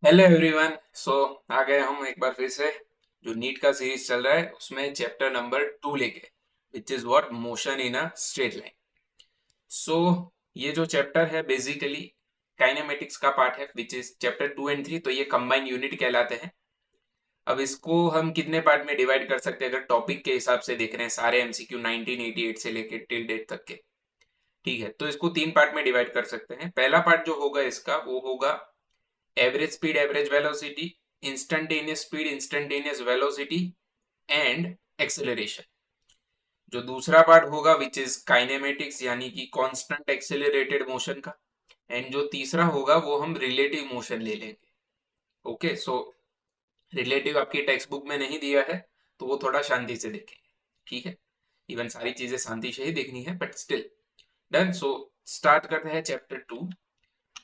Hello everyone. आ गए हम एक बार फिर से। जो नीट का सीरीज चल रहा है उसमें चैप्टर नंबर 2 लेके, which is what motion in a straight line. So ये जो चैप्टर है बेसिकली काइनेमेटिक्स का पार्ट है, विच इज चैप्टर 2 एंड 3। तो ये कंबाइंड यूनिट कहलाते हैं। अब इसको हम कितने पार्ट में डिवाइड कर सकते हैं अगर टॉपिक के हिसाब से देख रहे हैं, सारे एमसीक्यू 1988 से लेके टिल डेट तक के। ठीक है, तो इसको 3 पार्ट में डिवाइड कर सकते हैं। पहला पार्ट जो होगा इसका वो होगा average speed, average velocity, instantaneous speed, instantaneous velocity and acceleration. जो दूसरा पार्ट होगा विच इज काइनेमेटिक्स, यानी कि कांस्टेंट एक्सेलरेटेड मोशन का। एंड जो तीसरा होगा वो हम रिलेटिव मोशन ले लेंगे। ओके, सो रिलेटिव आपकी टेक्स्ट बुक में नहीं दिया है, तो वो थोड़ा शांति से देखेंगे। ठीक है, इवन सारी चीजें शांति से ही देखनी है, but still done. So start करते हैं चैप्टर 2।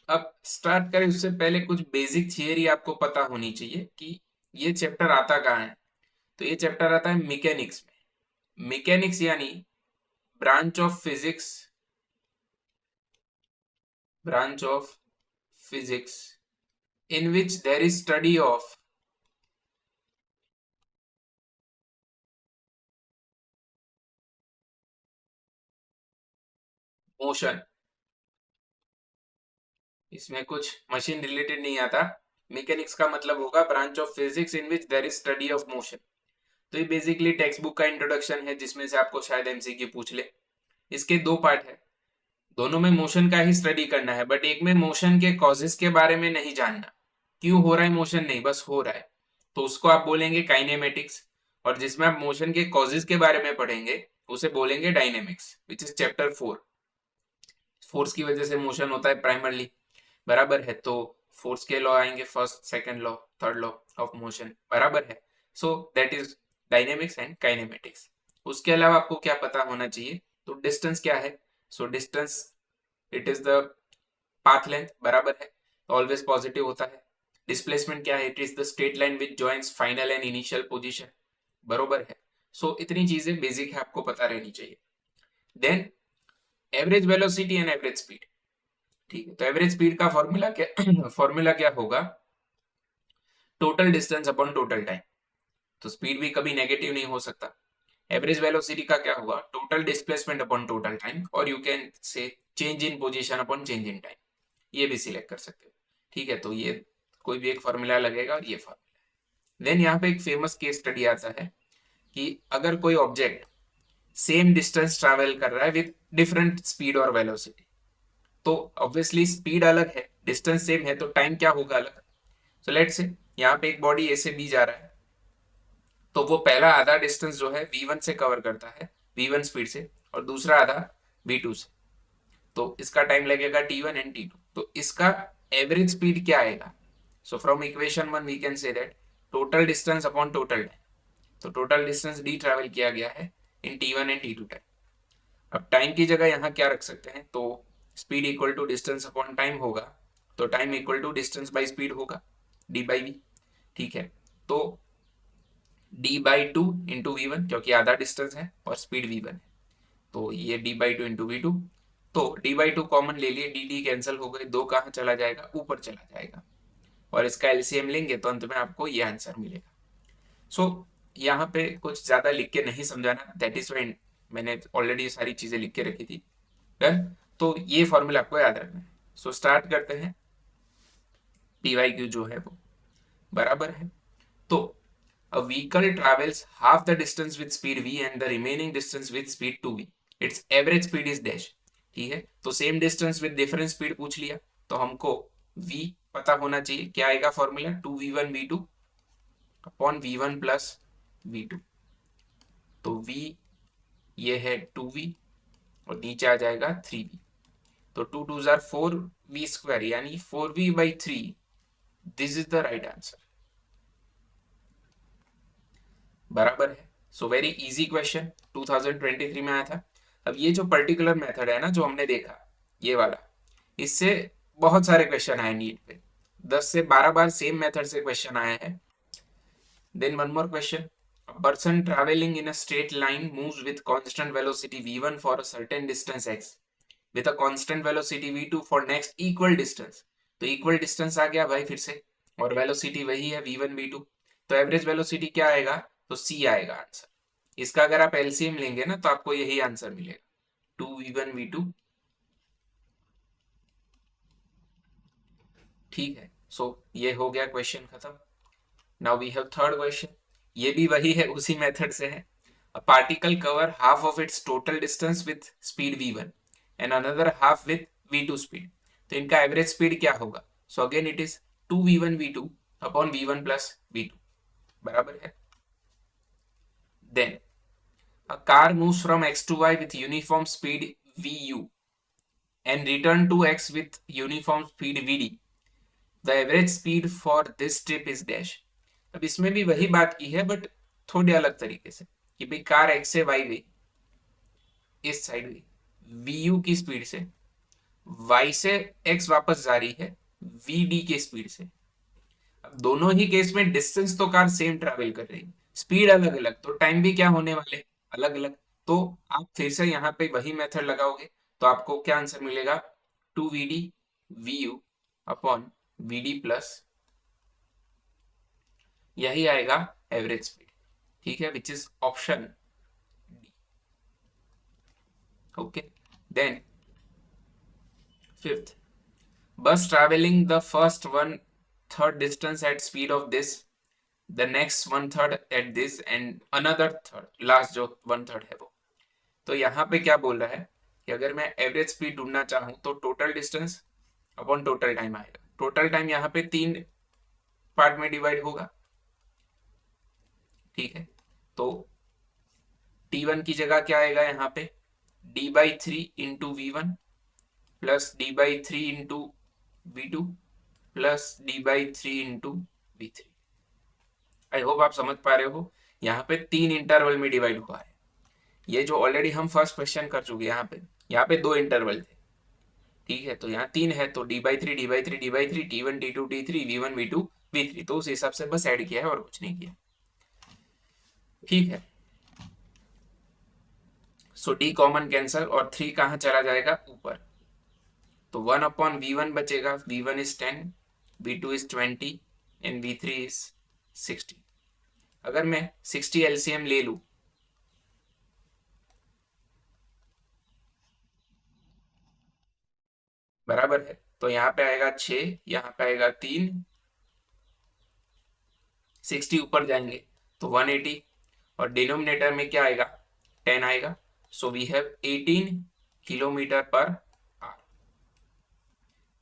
अब स्टार्ट करें उससे पहले कुछ बेसिक थियरी आपको पता होनी चाहिए कि ये चैप्टर आता कहाँ है। तो ये चैप्टर आता है मैकेनिक्स में। मैकेनिक्स यानी branch of physics, branch of physics in which there is study of motion. इसमें कुछ मशीन रिलेटेड नहीं आता। मैकेनिक्स का मतलब होगा branch of physics in which there is study of motion. तो ये बेसिकली टेक्स्ट बुक का इंट्रोडक्शन है, जिसमें से आपको शायद एमसीक्यू पूछ ले। इसके 2 पार्ट है, दोनों में मोशन का ही स्टडी करना है, बट एक में मोशन के कॉजेस के बारे में नहीं जानना, क्यों हो रहा है मोशन, नहीं बस हो रहा है, तो उसको आप बोलेंगे काइनेमेटिक्स। और जिसमें आप मोशन के कॉजेस के बारे में पढ़ेंगे उसे बोलेंगे dynamics, which is chapter 4। Force की वजह से मोशन होता है प्राइमरली, बराबर है। तो फोर्स के लॉ आएंगे, first, second law, third law of motion, बराबर है। So that is dynamics and kinematics. उसके अलावा आपको क्या पता होना चाहिए, तो डिस्टेंस क्या है। So distance, it is the path length, बराबर है, तो ऑलवेज पॉजिटिव होता है। डिस्प्लेसमेंट क्या है, it is the straight line which joins final and initial position, बरोबर है। सो इतनी चीजें बेसिक है, आपको पता रहनी चाहिए। Then average velocity and average speed. ठीक है, तो एवरेज स्पीड का फॉर्मूला क्या फॉर्मूला क्या होगा, total distance upon total time. तो स्पीड भी कभी नेगेटिव नहीं हो सकता। एवरेज वेलोसिटी का क्या होगा, total displacement upon total time, और you can say change in position upon change in time. ये भी सिलेक्ट कर सकते हो। ठीक है, तो ये कोई भी एक फॉर्मूला लगेगा और ये फॉर्मूला। देन यहाँ पे एक फेमस केस स्टडी आता है कि अगर कोई ऑब्जेक्ट सेम डिस्टेंस ट्रैवल कर रहा है विद डिफरेंट स्पीड और वेलोसिटी, तो ऑब्वियसली स्पीड अलग है, डिस्टेंस सेम है, तो टाइम क्या होगा अलग। सो लेट्स से यहाँ पे एक बॉडी ए से बी जा रहा है, तो वो पहला आधा डिस्टेंस जो है v1 से कवर करता है, v1 स्पीड से, और दूसरा आधा v2 से। तो इसका टाइम लगेगा t1 एंड t2। तो इसका एवरेज स्पीड क्या आएगा। So from equation 1 we can say that total distance upon total time. तो टोटल डिस्टेंस d ट्रेवल किया गया है in t1 and t2 time. अब टाइम की जगह यहाँ क्या रख सकते हैं, तो speed equal to distance upon time होगा, तो time equal to distance by speed होगा, डी बाई वी। ठीक है, तो d/2 इंटू वी1, क्योंकि आधा डिस्टेंस है और स्पीड v1 है, तो ये d/2 इंटू वी2। तो d/2 कॉमन ले लिए, डी डी कैंसिल हो गए, दो कहाँ चला जाएगा, ऊपर चला जाएगा, और इसका एलसीएम लेंगे तो अंत में आपको ये आंसर मिलेगा। सो यहाँ पे कुछ ज्यादा लिख के नहीं समझाना, दैट इज वाई मैंने ऑलरेडी सारी चीजें लिख के रखी थी। डन, तो ये फॉर्मूला आपको याद रखना है। सो स्टार्ट करते हैं। पी वाई क्यू जो है वो बराबर है, तो a vehicle travels half the distance with speed v and the remaining distance with speed 2v. Its average speed is dash. ठीक है, तो same distance with different speed पूछ लिया, तो हमको v पता होना चाहिए, क्या आएगा formula, 2v1v2 upon v1 plus v2। तो v ये है 2v और नीचे आ जाएगा 3v, तो 2 2 जार 4v स्क्वायर यानी 4v/3। This is the right answer, बराबर है। सो वेरी इजी क्वेश्चन, 2023 में आया था। अब ये जो पर्टिकुलर मेथड है ना जो हमने देखा, ये वाला, इससे बहुत सारे क्वेश्चन आए नीट पे, 10 से 12 बार सेम मेथड से क्वेश्चन आया है। Then one more question, a person traveling in a straight line moves with constant velocity v1 for a certain distance x with a constant velocity v2 for next equal distance। तो equal distance आ गया भाई फिर से, और velocity वही है v1 v2, तो average velocity क्या आएगा, तो c आएगा आंसर। इसका अगर आप एलसीएम लेंगे ना तो आपको यही आंसर मिलेगा 2v1 v2। ठीक है, सो ये हो गया क्वेश्चन खत्म। Now we have third question, ये भी वही है, उसी मेथड से है। A particle cover half of its total distance with speed v1 and another half with v2 speed, तो इनका एवरेज स्पीड क्या होगा, so again it is 2v1 v2 upon v1 plus v2 बराबर है। देन अ कार मूव्स फ्रॉम x to y with uniform speed vu and return to x with uniform speed vd, the average speed for this trip is dash। अब इसमें भी वही बात की है बट थोड़े अलग तरीके से, कि भाई कार x से y गई, इस साइड गई vu की स्पीड से, y से x वापस जा रही है vd के स्पीड से। अब दोनों ही केस में डिस्टेंस तो कार सेम ट्रैवल कर रही है, स्पीड अलग अलग, तो टाइम भी क्या होने वाले अलग अलग। तो आप फिर से यहाँ पे वही मेथड लगाओगे तो आपको क्या आंसर मिलेगा, 2vd vu upon vd plus, यही आएगा एवरेज स्पीड। ठीक है, which is option D. Okay, then fifth, bus traveling the first one third distance at speed of this, the next one third at this and another third, last जो one third है वो। तो यहाँ पे क्या बोल रहा है कि अगर मैं एवरेज स्पीड ढूंढना चाहूं तो total distance upon total time आएगा। टोटल टाइम यहाँ पे 3 पार्ट में डिवाइड होगा। ठीक है, तो t1 की जगह क्या आएगा यहाँ पे, d/3 into v1 plus d/3 into v2 plus d/3 into v3। I hope आप समझ पा रहे हो, यहाँ पे 3 इंटरवल में डिवाइड हुआ है। ये जो ऑलरेडी हम फर्स्ट क्वेश्चन कर चुके यहाँ पे 2 इंटरवल थे। ठीक है, तो यहाँ 3 है, तो d/3 d/3 d/3 t1 t2 t3 v1 v2 v3, तो उस हिसाब से बस ऐड किया है और कुछ नहीं किया। ठीक है, सो d कॉमन कैंसल और 3 कहाँ चला जाएगा ऊपर, तो 1 अपॉन v1 बचेगा, v1 is 10 v2 is 20 and v3 is 60। अगर मैं 60 एलसीएम ले लूं, बराबर है, तो यहाँ पे आएगा 6, यहाँ पे आएगा 3, 60 ऊपर जाएंगे तो 180 और डिनोमिनेटर में क्या आएगा, 10 आएगा। So we have 18 kilometre per hour,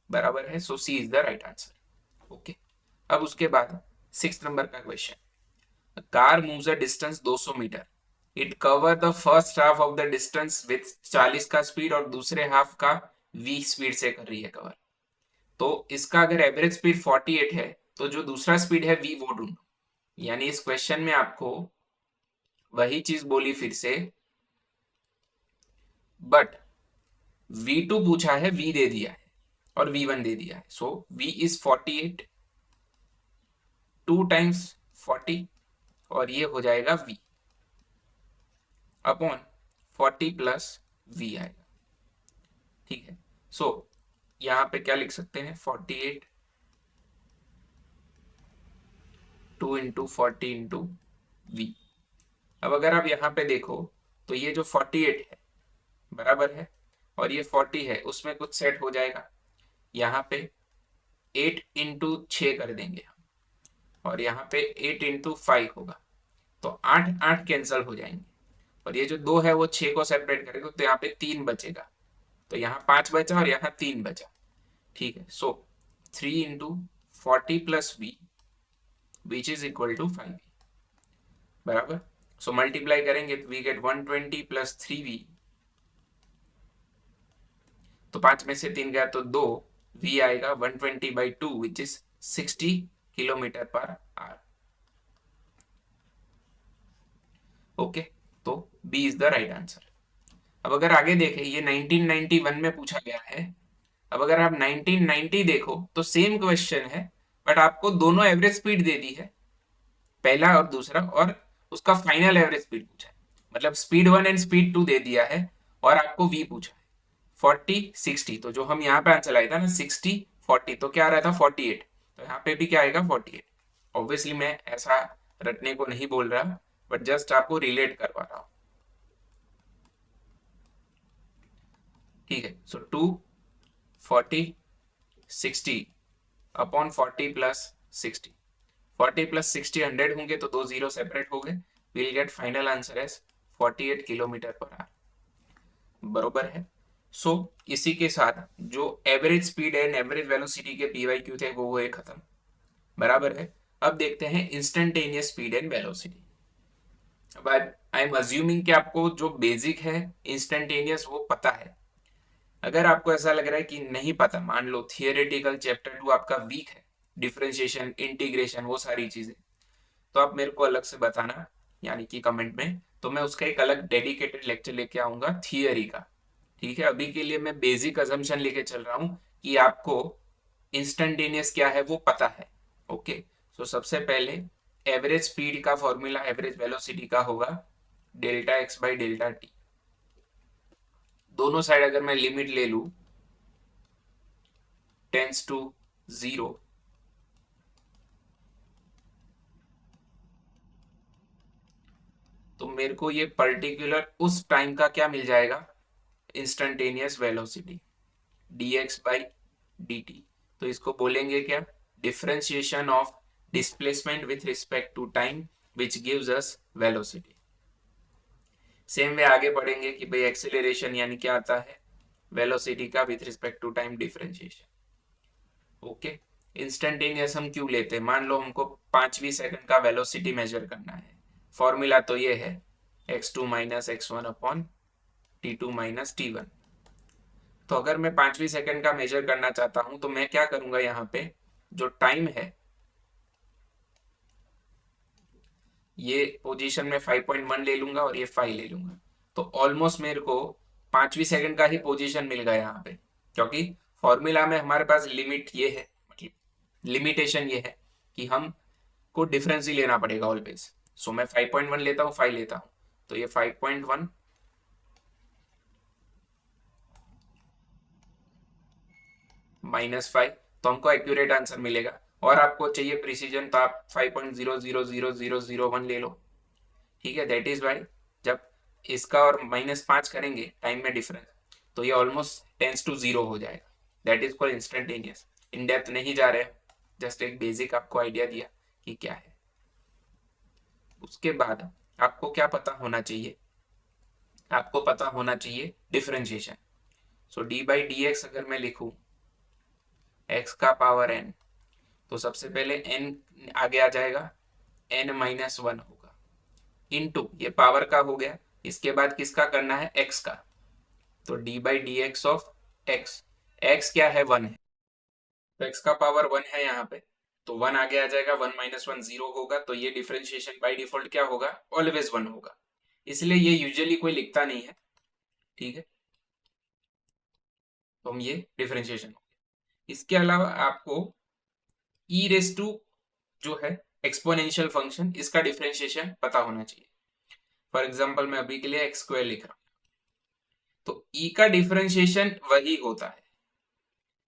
बराबर है। So C is the right answer. Okay, अब उसके बाद 6 नंबर का question, car moves a distance 200 metre, it cover the first half of the distance with 40 का स्पीड और दूसरे हाफ का v स्पीड से कर रही है कवर। तो इसका अगर एवरेज स्पीड 48 है तो जो दूसरा स्पीड है v वो ढूंढो। यानी इस क्वेश्चन में आपको वही चीज बोली फिर से, बट v2 पूछा है, v दे दिया है और v1 दे दिया है। सो v इज 48, 2 टाइम्स 40 और ये हो जाएगा v अपॉन 40 प्लस v आएगा। ठीक है, सो यहां पे क्या लिख सकते हैं, 48 2 इंटू 40 इंटू v। अब अगर आप यहाँ पे देखो तो ये जो 48 है बराबर है और ये 40 है, उसमें कुछ सेट हो जाएगा। यहाँ पे 8 इंटू 6 कर देंगे हम और यहाँ पे 8 इंटू 5 होगा, तो 8 8 कैंसल हो जाएंगे और ये जो 2 है वो 6 को सेपरेट करेगा, तो यहाँ पे 3 बचेगा, तो यहाँ 5 बचा और यहाँ 3 बचा। ठीक है, so 3 into 40 plus v which is equal to 5v, बराबर। सो मल्टीप्लाई करेंगे तो वी गेट 120 प्लस 3v, तो 5 में से 3 गया तो 2, v आएगा 120/2 which is 60 kilometre per our. Okay, तो b is the right answer. अब अगर आगे देखें, ये 1991 में पूछा गया है। अब अगर आप 1990 देखो तो सेम क्वेश्चन है, बट आपको दोनों एवरेज स्पीड दे दी है, पहला और दूसरा, और उसका फाइनल एवरेज स्पीड पूछा है। मतलब स्पीड 1 एंड स्पीड 2 दे दिया है और आपको v पूछा है 40 60। तो जो हम यहाँ पे आंसर आया था ना 60 40, तो क्या आ रहा था 48, तो यहाँ पे भी क्या आएगा 48। ऑब्वियसली मैं ऐसा रटने को नहीं बोल रहा, बट जस्ट आपको रिलेट करवा रहा हूँ। ठीक है, सो 2 40 60 अपॉन 40 प्लस 60, 40 प्लस 60 100 होंगे तो दो जीरो सेपरेट हो गए, will get final answer as 48 kilometre per hour. बरोबर है। सो इसी के साथ जो average speed and average velocity के पीवाईक्यू थे वो हुए खत्म। बराबर है। अब देखते हैं इंस्टेंटेनियस स्पीड एंड वेलोसिटी। अब आई एम अज्यूमिंग कि आपको जो बेसिक है इंस्टेंटेनियस वो पता है। अगर आपको ऐसा लग रहा है कि नहीं पता, मान लो थियोरेटिकल चैप्टर 2 आपका वीक है, डिफरेंशिएशन इंटीग्रेशन वो सारी चीजें, तो आप मेरे को अलग से बताना, यानी कि कमेंट में, तो मैं उसका एक अलग डेडिकेटेड लेक्चर लेके आऊंगा थियरी का। ठीक है, अभी के लिए मैं बेसिक अजम्पशन लेके चल रहा हूं कि आपको इंस्टेंटेनियस क्या है वो पता है। ओके, सो सबसे पहले एवरेज स्पीड का फॉर्मूला एवरेज वेलोसिटी का होगा delta x by delta T. दोनों साइड अगर मैं लिमिट ले लू टेंस टू 0, तो मेरे को ये पर्टिकुलर उस टाइम का क्या मिल जाएगा, instantaneous velocity dx by dt। तो इसको बोलेंगे क्या, differentiation of displacement with respect to time which gives us velocity. Same way आगे पढ़ेंगे कि भाई एक्सेलरेशन यानी क्या आता है, वेलोसिटी का with respect to time differentiation. Okay, instantaneous हम क्यों लेते हैं, मान लो हमको 5वीं सेकंड का वेलोसिटी मेजर करना है, फॉर्मूला तो ये है x2 minus x1 upon t2 minus t1। तो अगर मैं 5वीं सेकंड का मेजर करना चाहता हूं तो मैं क्या करूंगा, यहाँ पे जो टाइम है ये पोजीशन में 5.1 ले लूंगा और ये 5 ले लूंगा, तो ऑलमोस्ट मेरे को 5वीं सेकंड का ही पोजीशन मिल गया यहाँ पे, क्योंकि फॉर्मूला में हमारे पास लिमिट ये है, मतलब लिमिटेशन ये है कि हम को डिफरेंस ही लेना पड़ेगा ऑलवेज। सो मैं 5.1 लेता हूँ, 5 लेता हूँ, तो ये 5.1 माइनस 5, तो हमको एक्यूरेट आंसर मिलेगा। और आपको चाहिए प्रिसीजन तो आप 5.0000001 ले लो। ठीक है, दैट इज वाई जब इसका और -5 करेंगे टाइम में डिफरेंस, तो ये ऑलमोस्ट टेंस टू 0 हो जाएगा। That is called instantaneous. In depth नहीं जा रहे, जस्ट एक बेसिक आपको आइडिया दिया कि क्या है। उसके बाद आपको क्या पता होना चाहिए, आपको पता होना चाहिए differentiation. So D by D x अगर मैं लिखूं x का पावर n, तो सबसे पहले n आगे आ जाएगा, n माइनस 1 होगा, इनटू ये पावर का हो गया, इसके बाद किसका करना है, x का, तो D by D x of x, x क्या है 1 है, तो x का पावर 1 है यहाँ पे, तो 1 आगे आ जाएगा, 1 माइनस 1 0 होगा, तो ये डिफरेंशिएशन बाई डिफॉल्ट क्या होगा, ऑलवेज 1 होगा, इसलिए ये यूजुअली कोई लिखता नहीं है। ठीक है, तो हम ये डिफरेंशिएशन हो गया। इसके अलावा आपको ई रेस टू जो है एक्सपोनेंशियल फंक्शन, इसका डिफरेंशिएशन पता होना चाहिए। फॉर एग्जांपल मैं अभी के लिए एक्स स्क्वायर लिख रहा हूं, तो ई का डिफरेंशिएशन वही होता है,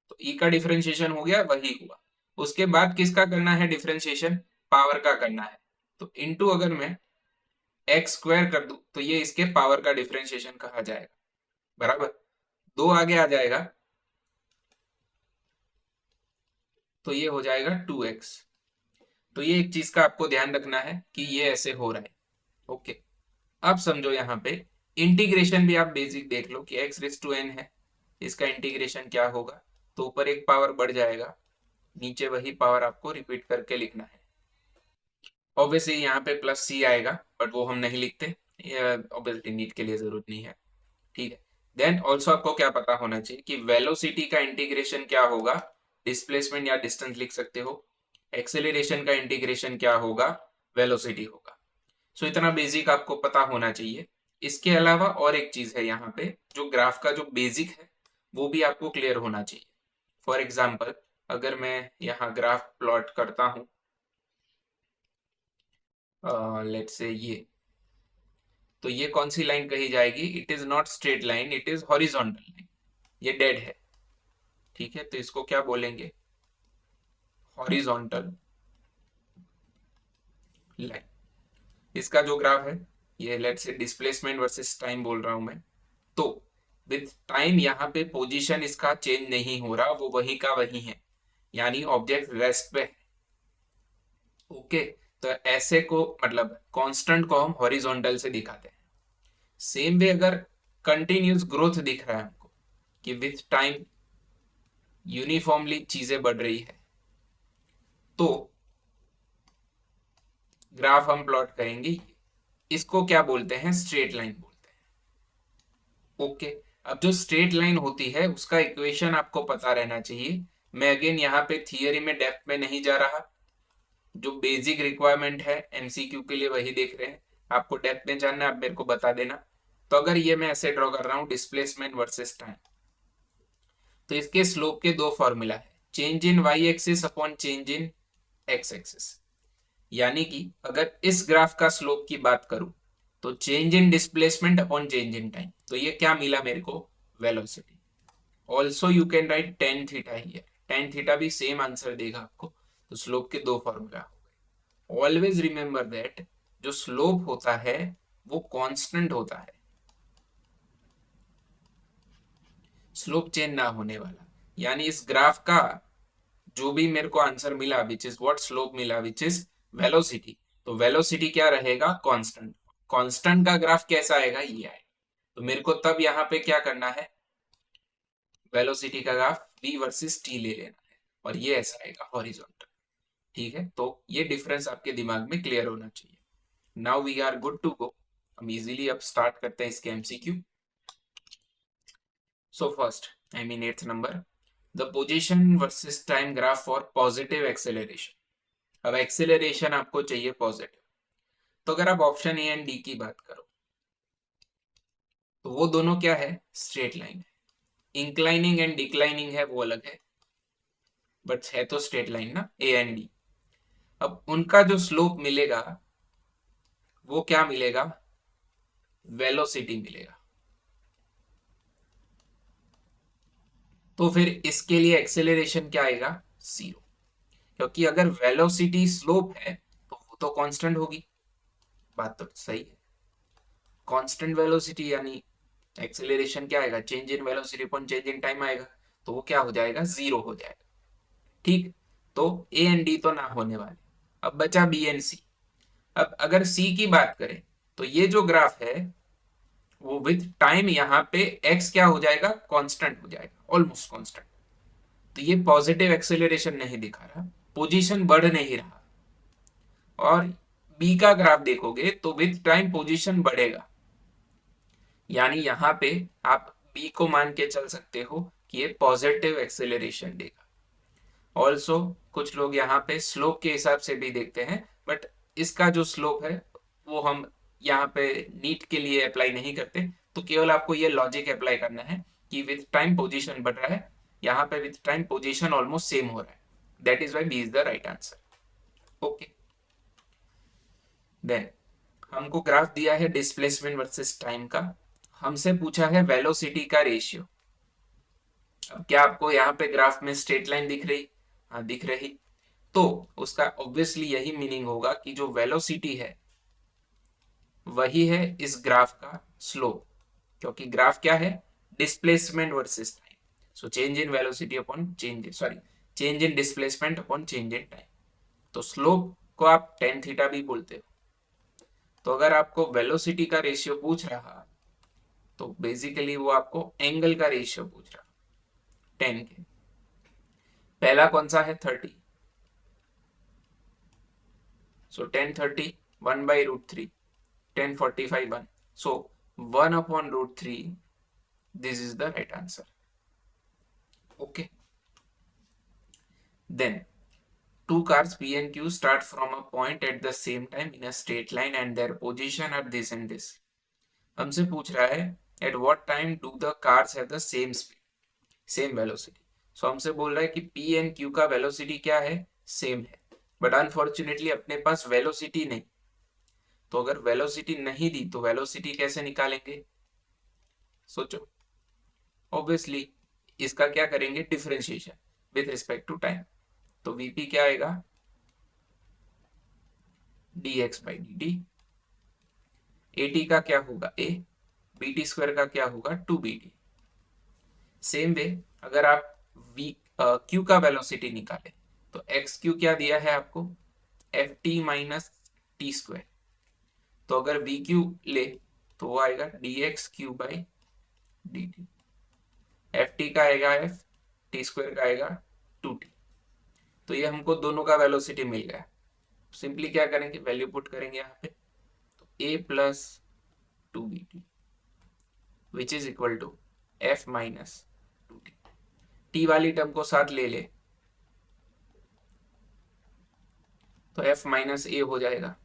तो ई का डिफरेंशिएशन हो गया, वही हुआ। उसके बाद किसका करना है डिफरेंशिएशन, पावर का करना है, तो इनटू अगर मैं एक्स स्क्वायर कर दूं तो ये इसके पावर का डिफरेंशिएशन कहा जाएगा। बराबर, 2 आगे आ जाएगा तो ये हो जाएगा 2x। तो ये एक चीज का आपको ध्यान रखना है कि ये ऐसे हो रहा है। ओके, अब समझो यहाँ पे इंटीग्रेशन भी आप बेसिक देख लो कि x रेस टू n है, इसका इंटीग्रेशन क्या होगा, तो ऊपर एक पावर बढ़ जाएगा, नीचे वही पावर आपको रिपीट करके लिखना है। ऑब्वियसली यहाँ पे प्लस c आएगा, बट वो हम नहीं लिखते, ऑब्वियसली नीट के लिए जरूरत नहीं है। ठीक है, देन ऑल्सो आपको क्या पता होना चाहिए कि वेलोसिटी का इंटीग्रेशन क्या होगा, डिस्प्लेसमेंट या डिस्टेंस लिख सकते हो, एक्सेलरेशन का इंटीग्रेशन क्या होगा, वेलोसिटी होगा। सो इतना बेसिक आपको पता होना चाहिए। इसके अलावा और एक चीज है यहाँ पे, जो ग्राफ का जो बेसिक है वो भी आपको क्लियर होना चाहिए। फॉर एग्जाम्पल अगर मैं यहाँ ग्राफ प्लॉट करता हूँ, लेट्स से ये, तो ये कौन सी लाइन कही जाएगी, it is not straight line, it is horizontal line, ये डेड है। ठीक है, तो इसको क्या बोलेंगे, हॉरिजॉन्टल लाइन। इसका जो ग्राफ है ये let's say displacement versus time बोल रहा हूं मैं। तो विथ टाइम यहाँ पे पोजीशन इसका चेंज नहीं हो रहा, वो वही का वही है, यानी ऑब्जेक्ट रेस्ट पे है। ओके, तो ऐसे को मतलब कांस्टेंट को हम हॉरिजॉन्टल से दिखाते हैं। सेम वे अगर कंटिन्यूस ग्रोथ दिख रहा है हमको कि विथ टाइम यूनिफॉर्मली चीजें बढ़ रही है, तो ग्राफ हम प्लॉट करेंगे। इसको क्या बोलते हैं? स्ट्रेट लाइन बोलते हैं। ओके, अब जो स्ट्रेट लाइन होती है उसका इक्वेशन आपको पता रहना चाहिए। मैं अगेन यहाँ पे थियरी में डेप्थ में नहीं जा रहा, जो बेसिक रिक्वायरमेंट है एमसीक्यू के लिए वही देख रहे हैं। आपको डेप्थ में जानना है आप मेरे को बता देना। तो अगर ये मैं ऐसे ड्रॉ कर रहा हूँ डिस्प्लेसमेंट वर्सेस टाइम, तो इसके स्लोप के दो फॉर्मूला है, change in Y axis upon change in X axis. यानी कि अगर इस ग्राफ का स्लोप की बात करूं तो change in displacement upon change in time, तो ये क्या मिला मेरे को? Velocity. Also you can write tan theta here, tan theta भी सेम आंसर देगा आपको। तो स्लोप के दो फॉर्मूला हो गए। ऑलवेज रिमेंबर दैट जो स्लोप होता है वो कांस्टेंट होता है, स्लोप चेंज ना होने वाला। यानी इस ग्राफ का जो भी मेरे को आंसर मिला विच इज व्हाट स्लोप मिला विच इज वेलोसिटी, तो वेलोसिटी क्या रहेगा? कांस्टेंट। कांस्टेंट का ग्राफ कैसा आएगा? ये आएगा। तो मेरे को तब यहाँ पे क्या करना है? वेलोसिटी का ग्राफ v वर्सेस t ले लेना है और ये ऐसा आएगा हॉरिजॉन्टल। ठीक है, तो ये डिफरेंस आपके दिमाग में क्लियर होना चाहिए। Now we are good to go. हम इजीली अब स्टार्ट करते हैं इसके MCQ. So first I mean 8th number, the position versus time graph for positive acceleration. अब एक्सेलरेशन आपको चाहिए पॉजिटिव, तो अगर आप ऑप्शन ए एंड डी की बात करो तो वो दोनों क्या है? स्ट्रेट लाइन है। इंक्लाइनिंग एंड डिक्लाइनिंग है वो अलग है, बट है तो स्ट्रेट लाइन ना, ए एंड डी। अब उनका जो स्लोप मिलेगा वो क्या मिलेगा? वेलोसिटी मिलेगा। तो फिर इसके लिए एक्सेलरेशन क्या आएगा? जीरो। क्योंकि अगर वेलोसिटी स्लोप है तो वो तो कांस्टेंट होगी। बात तो सही है। कांस्टेंट वेलोसिटी यानी एक्सेलरेशन क्या आएगा? Change in velocity upon change in time आएगा, तो वो क्या हो जाएगा? जीरो हो जाएगा। ठीक, तो ए एंड डी तो ना होने वाले। अब बचा बी एंड सी। अब अगर सी की बात करें तो ये जो ग्राफ है वो विथ टाइम यहाँ पे एक्स क्या हो जाएगा? कांस्टेंट हो जाएगा, ऑलमोस्ट कांस्टेंट। तो ये पॉजिटिव एक्सेलरेशन नहीं दिखा रहा, पोजीशन बढ़ नहीं रहा। और बी का ग्राफ देखोगे तो विथ टाइम पोजीशन बढ़ेगा, यानी यहाँ पे आप बी को मान के चल सकते हो कि ये पॉजिटिव एक्सेलरेशन देगा। ऑल्सो कुछ लोग यहाँ पे स्लोप के हिसाब से भी देखते हैं, बट इसका जो स्लोप है वो हम यहाँ पे नीट के लिए अप्लाई नहीं करते। तो केवल आपको ये लॉजिक अप्लाई करना है कि विथ टाइम पोजीशन बढ़ रहा है, यहाँ पे with time position almost same हो रहा है। That is why B is the right answer. Okay, then हमको ग्राफ दिया है डिस्प्लेसमेंट वर्सेस टाइम का, हमसे पूछा है वेलोसिटी का रेशियो। अब क्या आपको यहाँ पे ग्राफ में स्ट्रेट लाइन दिख रही? हाँ दिख रही। तो उसका ऑब्वियसली यही मीनिंग होगा कि जो वेलोसिटी है वही है इस ग्राफ का स्लोप, क्योंकि ग्राफ क्या है? Displacement versus time. So change in velocity upon change in displacement upon change in time. तो स्लोप को आप टेन थीटा भी बोलते हो। तो अगर आपको वेलोसिटी का रेशियो पूछ रहा तो बेसिकली वो आपको एंगल का रेशियो पूछ रहा, टेन के। पहला कौन सा है? 30। सो 1030 1/√3, 1045 1, so 1/√3, this is the right answer. Okay, then two cars P and Q start from a point at the same time in a straight line and their position are this and this. हमसे पूछ रहा है at what time do the cars have the same speed, same velocity. so हमसे बोल रहा है कि P and Q का वेलोसिटी क्या है? सेम है, बट अनफॉर्चुनेटली अपने पास वेलोसिटी नहीं। तो अगर वेलोसिटी नहीं दी तो वेलोसिटी कैसे निकालेंगे? सोचो। ऑब्वियसली इसका क्या करेंगे? Differentiation with respect to time. तो वीपी क्या आएगा, dx by D T. AT का क्या होगा a, बीटी स्क्वायर का क्या होगा 2bt। सेम वे अगर आप v q का वेलोसिटी निकाले तो एक्स क्यू क्या दिया है आपको, F T minus T square. तो अगर वी क्यू ले तो वो आएगा D x Q by D T. F T का आएगा एफ, टी स्क्वायर का आएगा 2t। तो ये हमको दोनों का वेलोसिटी मिल गया। सिंपली क्या करेंगे, वैल्यू पुट करेंगे यहाँ पे, तो a plus 2bt which is equal to f minus 2t। T वाली टर्म को साथ ले ले तो f माइनस a हो जाएगा।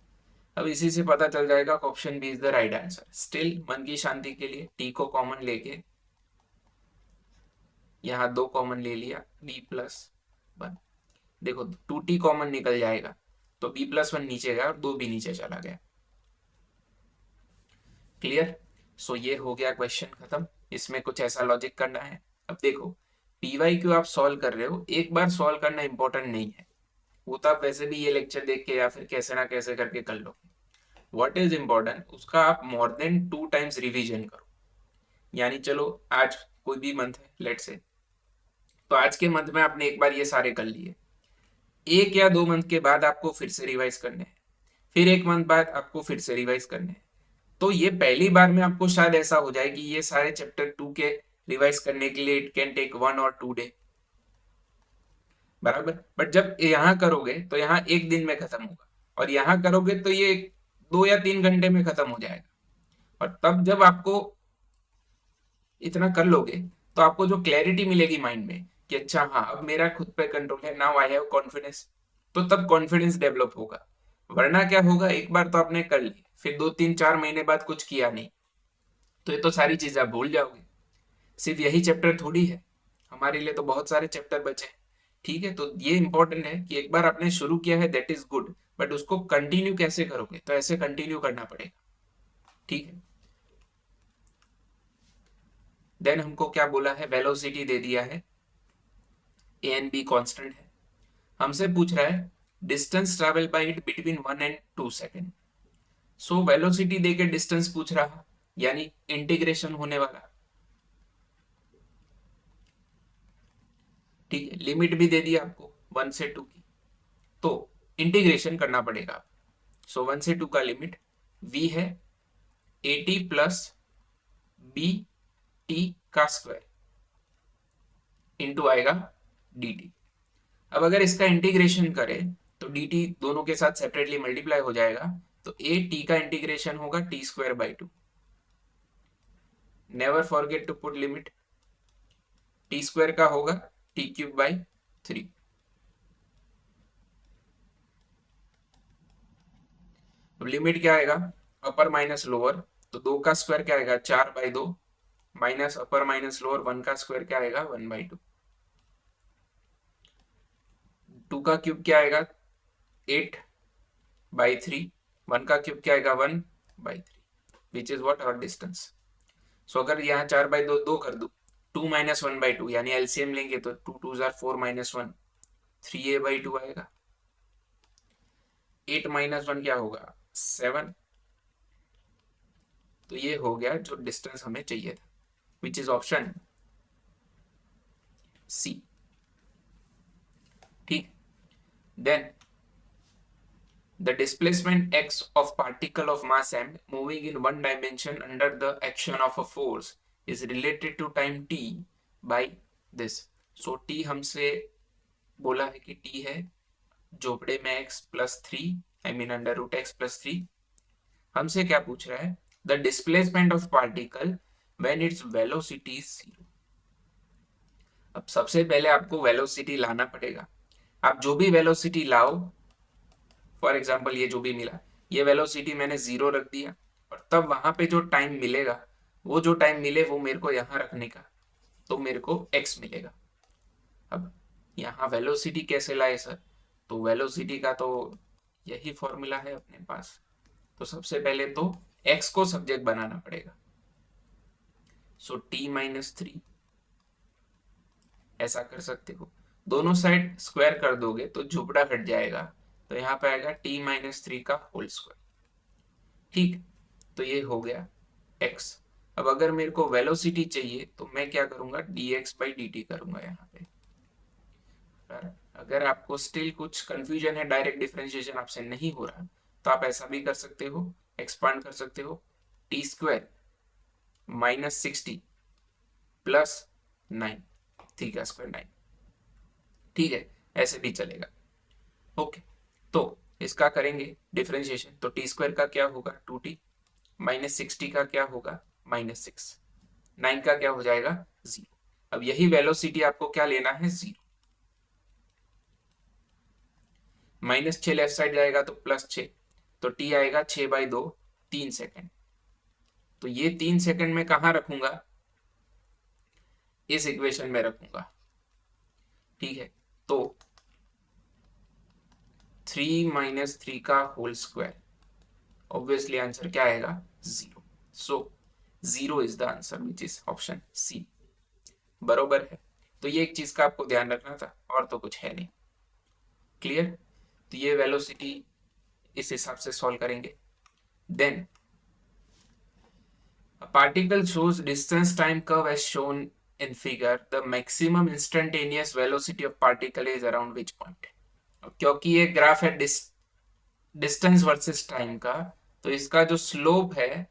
अब इसी से पता चल जाएगा कि option B is the right answer. Still मन की शांति के लिए t को कॉमन लेके यहाँ 2 कॉमन ले लिया, b प्लस 1। देखो 2t कॉमन निकल जाएगा तो b प्लस 1 नीचे गया और 2 भी नीचे चला गया। क्लियर। सो ये हो गया क्वेश्चन खत्म। इसमें कुछ ऐसा लॉजिक करना है। अब देखो पीवाई क्यू आप सॉल्व कर रहे हो, एक बार सॉल्व करना इंपॉर्टेंट नहीं है, वो तो आप वैसे भी ये लेक्चर देख के या फिर कैसे ना कैसे करके कर लोगे। व्हाट इज इम्पोर्टेंट, उसका आप मोर देन 2 टाइम्स रिवीजन करो। यानी चलो आज कोई भी मंथ है लेट से, तो आज के मंथ में आपने एक बार ये सारे कर लिए, 1 या 2 मंथ के बाद आपको फिर से रिवाइज करने हैं, फिर 1 मंथ बाद आपको फिर से रिवाइज करने हैं। तो ये पहली बार में आपको शायद ऐसा हो जाए कि ये सारे चैप्टर 2 के रिवाइज करने के लिए इट कैन टेक 1 और 2 डे, बराबर। बट जब यहाँ करोगे तो यहाँ 1 दिन में खत्म होगा, और यहाँ करोगे तो ये 2 या 3 घंटे में खत्म हो जाएगा। और तब जब आपको इतना कर लोगे तो आपको जो क्लैरिटी मिलेगी माइंड में कि अच्छा हाँ अब मेरा खुद पे कंट्रोल है, नाउ आई हैव कॉन्फिडेंस, तो तब कॉन्फिडेंस डेवलप होगा। वरना क्या होगा, एक बार तो आपने कर ली, फिर 2 3 4 महीने बाद कुछ किया नहीं, तो ये तो सारी चीजें आप भूल जाओगे। सिर्फ यही चैप्टर थोड़ी है, हमारे लिए तो बहुत सारे चैप्टर बचे हैं। ठीक है, तो ये इंपॉर्टेंट है कि एक बार आपने शुरू किया है दैट इज गुड, बट उसको कंटिन्यू कैसे करोगे, तो ऐसे कंटिन्यू करना पड़ेगा। ठीक है, देन हमको क्या बोला है, वेलोसिटी दे दिया है, ए एंड बी कांस्टेंट है। हमसे पूछ रहा है distance travel by it between 1 and 2 second. So velocity देके डिस्टेंस पूछ रहा, यानी इंटीग्रेशन होने वाला। ठीक है, लिमिट भी दे दिया आपको 1 से 2 की, तो इंटीग्रेशन करना पड़ेगा। सो 1 से 2 का लिमिट v है at प्लस बी टी का स्क्वायर इंटू आएगा dt। अब अगर इसका इंटीग्रेशन करें तो dt दोनों के साथ सेपरेटली मल्टीप्लाई हो जाएगा, तो ए टी का इंटीग्रेशन होगा T square by 2। Never forget to put limit, T square का होगा टी क्यूब बाई 3। अब लिमिट क्या आएगा, अपर माइनस लोअर, तो 2 का स्क्वायर क्या आएगा 4 by 2, minus upper minus lower 1 का स्क्वायर क्या आएगा 1 बाई 2। 2 का क्यूब क्या आएगा 8 बाई 3, 1 का क्यूब क्या आएगा 1 by 3, which is what our distance. So अगर यहाँ 4 बाई 2 2 कर दू, 2 माइनस 1 बाई 2 यानी एलसीएम लेंगे तो 2 2 जार 4 माइनस 1 3a बाई 2 आएगा। 8 माइनस 1 क्या होगा 7। तो ये हो गया जो डिस्टेंस हमें चाहिए था, विच इज ऑप्शन सी। ठीक, then the displacement x of particle of mass m moving in one dimension under the action of a force is related to time t by this। so t हमसे बोला है कि t है जोबड़े में x plus 3, I mean under root x plus 3। हमसे क्या पूछ रहा है, the displacement of particle when its velocity is 0। अब सबसे पहले आपको वेलोसिटी लाना पड़ेगा। आप जो भी वेलोसिटी लाओ, फॉर एग्जाम्पल ये जो भी मिला, ये वेलोसिटी मैंने 0 रख दिया, और तब वहां पे जो टाइम मिलेगा, वो जो टाइम मिले वो मेरे को यहाँ रखने का, तो मेरे को x मिलेगा। अब यहाँ वेलोसिटी कैसे लाए सर, तो वेलोसिटी का तो यही फॉर्मूला है अपने पास। तो सबसे पहले तो x को सब्जेक्ट बनाना पड़ेगा, सो t माइनस 3 ऐसा कर सकते हो। दोनों साइड स्क्वायर कर दोगे तो झुपड़ा हट जाएगा, तो यहाँ पे आएगा t-3 का होल स्क्वायर। ठीक, तो ये हो गया x। अब अगर मेरे को वेलोसिटी चाहिए तो मैं क्या करूंगा, dx/dt करूंगा यहाँ पे। अगर आपको स्टिल कुछ कंफ्यूजन है, डायरेक्ट डिफरेंशिएशन आपसे नहीं हो रहा, तो आप ऐसा भी कर सकते हो, एक्सपांड कर सकते हो, t² -60 +9 ठीक है, स्क्वायर 9। ठीक है, ऐसे भी चलेगा। ओके, तो इसका करेंगे डिफरेंशिएशन, तो t² का क्या होगा 2t, -60 का क्या होगा -6, 9 का क्या हो जाएगा 0। अब यही वेलोसिटी आपको क्या लेना है 0, -6 लेफ्ट साइड जाएगा तो +6, तो t आएगा 6/2, 3 सेकेंड। तो ये 3 सेकेंड में कहाँ रखूंगा, इस इक्वेशन में रखूंगा। ठीक है, तो 3 - 3 का होल स्क्वायर, ऑब्वियसली आंसर क्या आएगा 0। So 0 is the answer which is option C, बरोबर है। तो ये एक चीज का आपको ध्यान रखना था, और तो कुछ है नहीं। क्लियर, तो ये वेलोसिटी इस हिसाब से सॉल्व करेंगे। Then a particle shows distance time curve as shown in figure, the maximum instantaneous velocity of particle is around which point। क्योंकि ये ग्राफ है डिस्टेंस वर्सेस टाइम का, तो इसका जो स्लोप है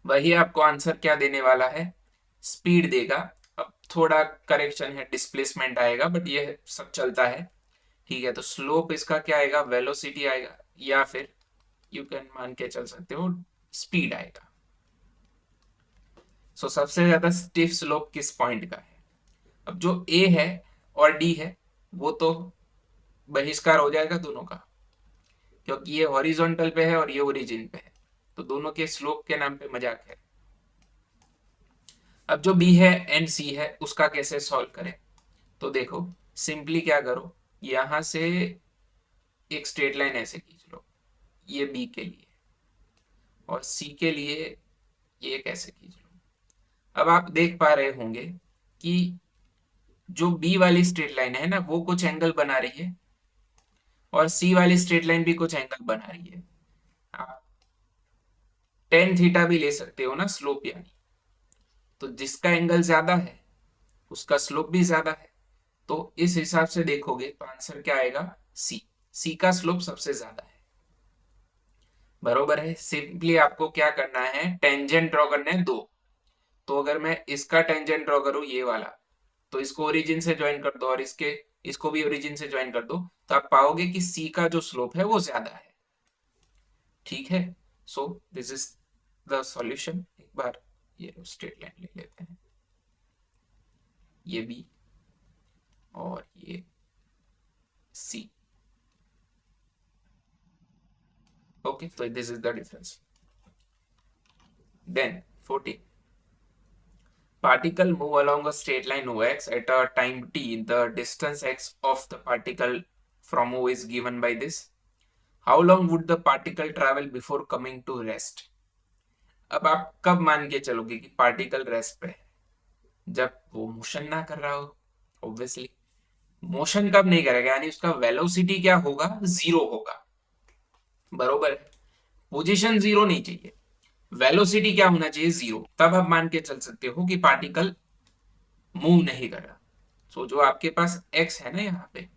वही आपको आंसर क्या देने वाला है, स्पीड देगा। अब थोड़ा करेक्शन है, डिस्प्लेसमेंट आएगा, बट ये सब चलता है। ठीक है, तो स्लोप इसका क्या आएगा, वेलोसिटी आएगा, या फिर यू कैन मान के चल सकते हो स्पीड आएगा। सो सबसे ज्यादा स्टिफ स्लोप किस पॉइंट का है। अब जो ए है और डी है वो तो बहिष्कार हो जाएगा दोनों का, क्योंकि ये हॉरिजॉन्टल पे है और ये ओरिजिन पे है, तो दोनों के स्लोप के नाम पे मजाक है। अब जो बी है एंड सी है उसका कैसे सॉल्व करें, तो देखो सिंपली क्या करो, यहां से एक स्ट्रेट लाइन ऐसे खींच लो, ये बी के लिए, और सी के लिए ये कैसे खींच लो। अब आप देख पा रहे होंगे कि जो बी वाली स्ट्रेट लाइन है ना वो कुछ एंगल बना रही है, और सी वाली स्ट्रेट लाइन भी कुछ एंगल बना रही है। आप टेन थीटा भी ले सकते हो ना स्लोप यानी, तो जिसका एंगल ज्यादा है उसका स्लोप भी ज्यादा है। तो इस हिसाब से देखोगे तो आंसर क्या आएगा सी, सी का स्लोप सबसे ज्यादा है, बरोबर है। सिंपली आपको क्या करना है, टेंजेंट ड्रॉ करने हैं दो। तो अगर मैं इसका टेंजेंट ड्रॉ करूं ये वाला, तो इसको ओरिजिन से ज्वाइन कर दो और इसको भी ओरिजिन से ज्वाइन कर दो, तो आप पाओगे कि सी का जो स्लोप है वो ज्यादा है। ठीक है, so this is the solution. एक बार ये स्ट्रेट लाइन ले लेते हैं, ये बी और ये सी। ओके, तो this is the difference. Then 14, particle move along a straight line OX at a time t, the distance x of the particle from O is given by this, how long would the particle travel before coming to rest। अब आप कब मान के चलोगे कि particle rest पे है, जब वो मोशन ना कर रहा हो। ऑब्वियसली मोशन कब नहीं करेगा, यानी उसका वेलोसिटी क्या होगा, 0 होगा, बरोबर है। पोजीशन 0 नहीं चाहिए, वेलोसिटी क्या होना चाहिए 0, तब आप मान के चल सकते हो कि पार्टिकल मूव नहीं कर रहा। सो जो आपके पास x है ना यहाँ पे,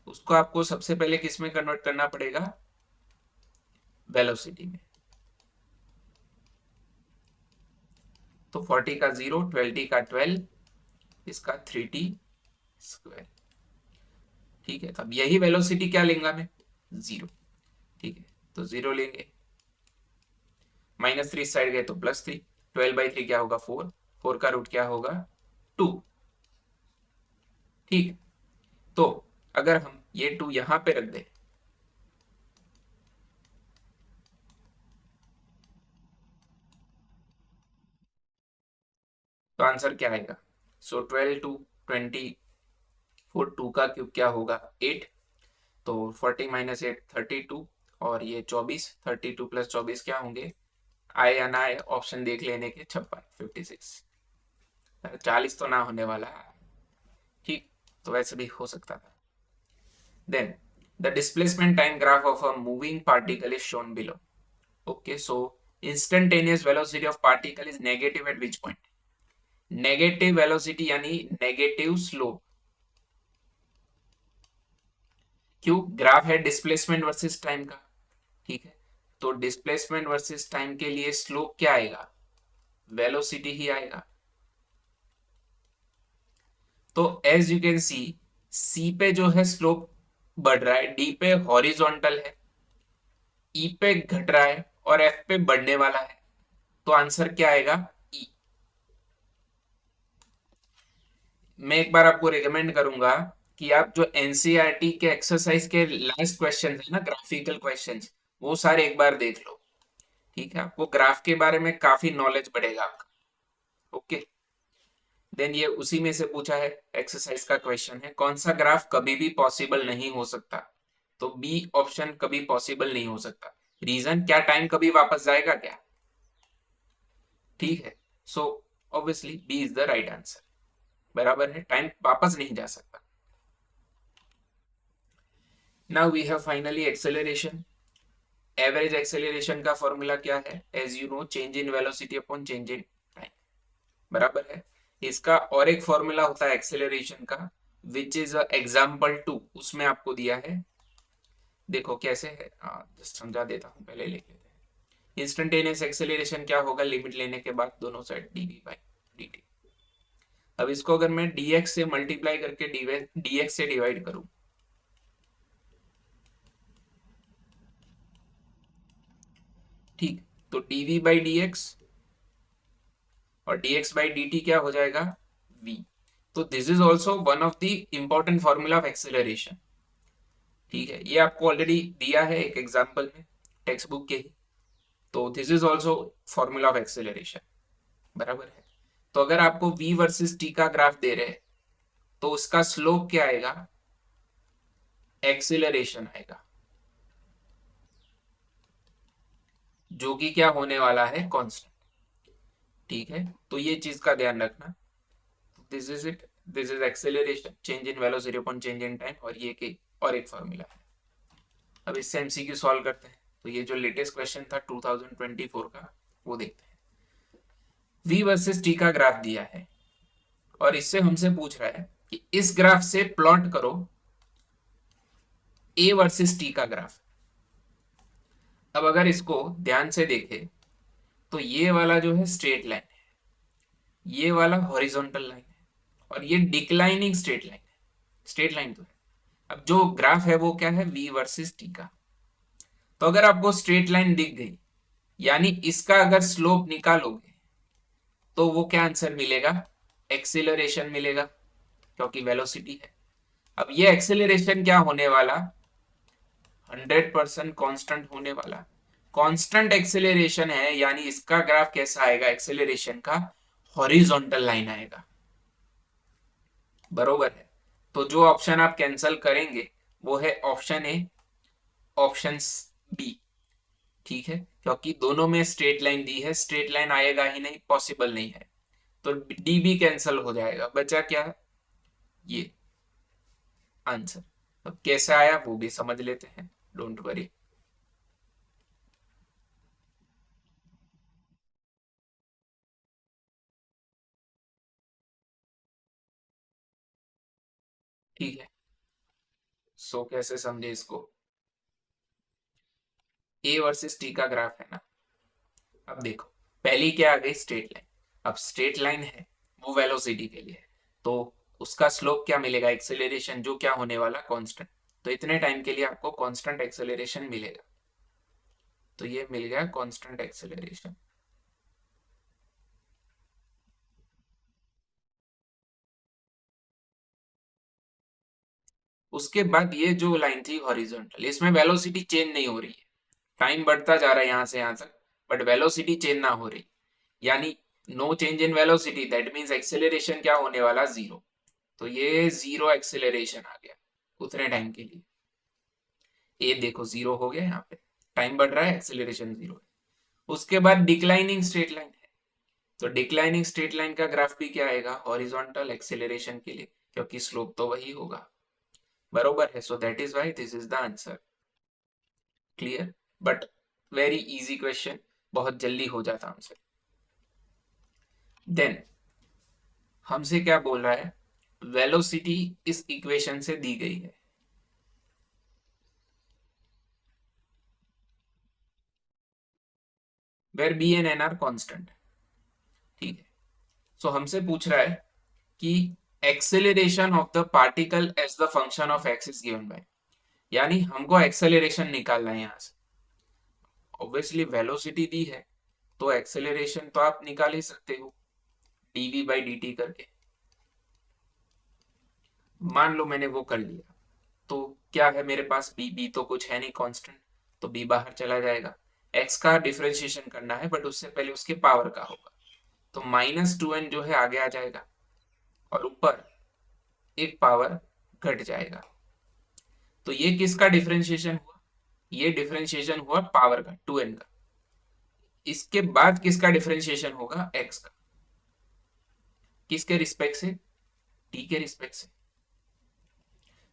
उसको आपको सबसे पहले किस में कन्वर्ट करना पड़ेगा, वेलोसिटी में। तो 40 का 0, 20 का 12, इसका 3t²। ठीक है, तब यही वेलोसिटी क्या लेंगे मैं 0। ठीक है, तो 0 लेंगे, -3 साइड गए तो +3, 12/3 क्या होगा 4, 4 का रूट क्या होगा 2। ठीक, तो अगर हम ये 2 यहां पे रख दें, तो आंसर क्या आएगा, सो 12 2 20, 4 2 का क्यूब क्या होगा 8, तो 40 - 8 32, और ये 24, 32 + 24 क्या होंगे, आए या ना आए ऑप्शन देख लेने के, 56 56। 40 तो ना होने वाला, ठीक, तो वैसे भी हो सकता था। Then the displacement time graph of a moving particle is shown below. Okay, so instantaneous velocity of particle is negative at which point? Negative velocity यानी नेगेटिव स्लोप। क्यों? ग्राफ है डिस्प्लेसमेंट वर्सेस टाइम का, ठीक है, तो displacement versus time के लिए slope क्या आएगा? वेलोसिटी ही आएगा। तो एज यू कैन सी, सी पे जो है स्लोप बढ़ रहा है, डी पे हॉरिजॉन्टल है, ई पे घट रहा है और एफ पे बढ़ने वाला है, तो आंसर क्या आएगा? ई। मैं एक बार आपको रिकमेंड करूंगा कि आप जो एनसीईआरटी के एक्सरसाइज के लास्ट क्वेश्चन है ना, ग्राफिकल क्वेश्चंस, वो सारे एक बार देख लो, ठीक है, आपको ग्राफ के बारे में काफी नॉलेज बढ़ेगा आपका। ओके, देन ये उसी में से पूछा है, एक्सरसाइज का क्वेश्चन है, कौन सा ग्राफ कभी भी पॉसिबल नहीं हो सकता? तो बी ऑप्शन कभी पॉसिबल नहीं हो सकता। रीजन क्या? टाइम कभी वापस जाएगा क्या? ठीक है, so obviously B is the right answer. बराबर है, टाइम वापस नहीं जा सकता। Now we have finally acceleration. Average acceleration का फॉर्मूला क्या है? As you know, change in velocity upon change in time. बराबर है। इसका और एक फॉर्मूला होता है एक्सेलरेशन का, विच इज एग्जाम्पल 2, उसमें आपको दिया है। देखो कैसे है, जस्ट समझा देता हूं, पहले लिख लेते हैं। इंस्टेंटेनियस एक्सेलरेशन क्या होगा? लिमिट लेने के बाद दोनों साइड डीवी बाई dt। अब इसको अगर मैं dx से मल्टीप्लाई करके dx से डिवाइड करूं, ठीक, तो dv बाई dx और dx बाई dt क्या हो जाएगा? v। तो this is also one of the important formula of acceleration. ठीक है, ये आपको ऑलरेडी दिया है एक एग्जाम्पल में, टेक्स्ट बुक के ही। तो this is also formula of acceleration. बराबर है। तो अगर आपको v वर्सेस t का ग्राफ दे रहे हैं, तो उसका स्लोप क्या आएगा? एक्सेलरेशन आएगा, जो कि क्या होने वाला है? कांस्टेंट। ठीक है, तो ये चीज का ध्यान रखना। This is it, this is acceleration, change in velocity upon change in time, और ये के और एक फॉर्मूला है। अब इससे एमसीक्यू सॉल्व करते हैं। तो ये जो लेटेस्ट क्वेश्चन था 2024 का, वो देखते हैं। v वर्सेस t का ग्राफ दिया है और इससे हमसे पूछ रहा है कि इस ग्राफ से प्लॉट करो a वर्सेस t का ग्राफ। अब अगर इसको ध्यान से देखें, तो ये वाला जो है स्ट्रेट लाइन है, ये वाला हॉरिजॉन्टल लाइन है, और ये डिक्लाइनिंग स्ट्रेट लाइन है। स्ट्रेट लाइन तो है। अब जो ग्राफ है वो क्या है? v वर्सेस t का। तो अगर आपको स्ट्रेट लाइन दिख गई, यानी इसका अगर स्लोप निकालोगे, तो वो क्या आंसर मिलेगा? एक्सीलरेशन मिलेगा, क्योंकि वेलोसिटी है। अब ये एक्सेलरेशन क्या होने वाला? 100% कांस्टेंट होने वाला। कांस्टेंट एक्सेलरेशन है, यानी इसका ग्राफ कैसा आएगा? एक्सेलरेशन का हॉरिजॉन्टल लाइन आएगा। बरोबर है। तो जो ऑप्शन आप कैंसिल करेंगे वो है ऑप्शन ए, ऑप्शन बी। ठीक है, क्योंकि दोनों में स्ट्रेट लाइन दी है, स्ट्रेट लाइन आएगा ही नहीं, पॉसिबल नहीं है। तो डी भी कैंसिल हो जाएगा, बचा क्या? ये आंसर। अब कैसे आया वो भी समझ लेते हैं, डोंट वरी। ठीक है, सो कैसे समझे इसको? ए वर्सेस टी का ग्राफ है ना। अब देखो, पहली क्या आ गई? Straight line. अब स्ट्रेट लाइन है, वो वेलोसिटी के लिए है, तो उसका स्लोप क्या मिलेगा? एक्सेलरेशन, जो क्या होने वाला? कांस्टेंट। तो इतने टाइम के लिए आपको कांस्टेंट एक्सेलरेशन मिलेगा। तो ये मिल गया कांस्टेंट एक्सेलरेशन। उसके बाद ये जो लाइन थी हॉरिजॉन्टल, इसमें वेलोसिटी चेंज नहीं हो रही है, टाइम बढ़ता जा रहा है यहां से यहां तक, बट वेलोसिटी चेंज ना हो रही, यानी no change in velocity, that means acceleration क्या होने वाला? जीरो। तो ये जीरो एक्सेलरेशन आ गया उतने टाइम के लिए। ये देखो जीरो हो गया, यहाँ पे टाइम बढ़ रहा है, एक्सेलरेशन जीरो है। उसके बाद डिक्लाइनिंग स्ट्रेट लाइन है, तो डिक्लाइनिंग स्ट्रेट लाइन का ग्राफ भी क्या आएगा? हॉरिजॉन्टल एक्सेलरेशन के लिए, क्योंकि स्लोप तो वही होगा, बरोबर है। So that is why this is the answer. Clear, but very easy question, बहुत जल्दी हो जाता हमसे। देन हमसे क्या बोल रहा है, वेलोसिटी इस इक्वेशन से दी गई है, where B and N are constant. ठीक है, सो हमसे पूछ रहा है कि acceleration of the particle as the function of x is given by, यानी हमको एक्सेलरेशन निकालना है यहां से। ऑब्वियसली वेलोसिटी दी है तो एक्सेलरेशन तो आप निकाल ही सकते हो dv बाई dt करके। मान लो मैंने वो कर लिया, तो क्या है मेरे पास b तो कुछ है नहीं कांस्टेंट, तो b बाहर चला जाएगा। x का डिफरेंशिएशन करना है बट उससे पहले उसके पावर का होगा, तो -2n जो है आगे आ जाएगा और ऊपर एक पावर घट जाएगा। तो ये किसका डिफरेंशिएशन हुआ, ये डिफरेंशिएशन हुआ पावर का 2n का। इसके बाद किसका डिफरेंशिएशन होगा, x का। किसके रिस्पेक्ट से, t के रिस्पेक्ट से।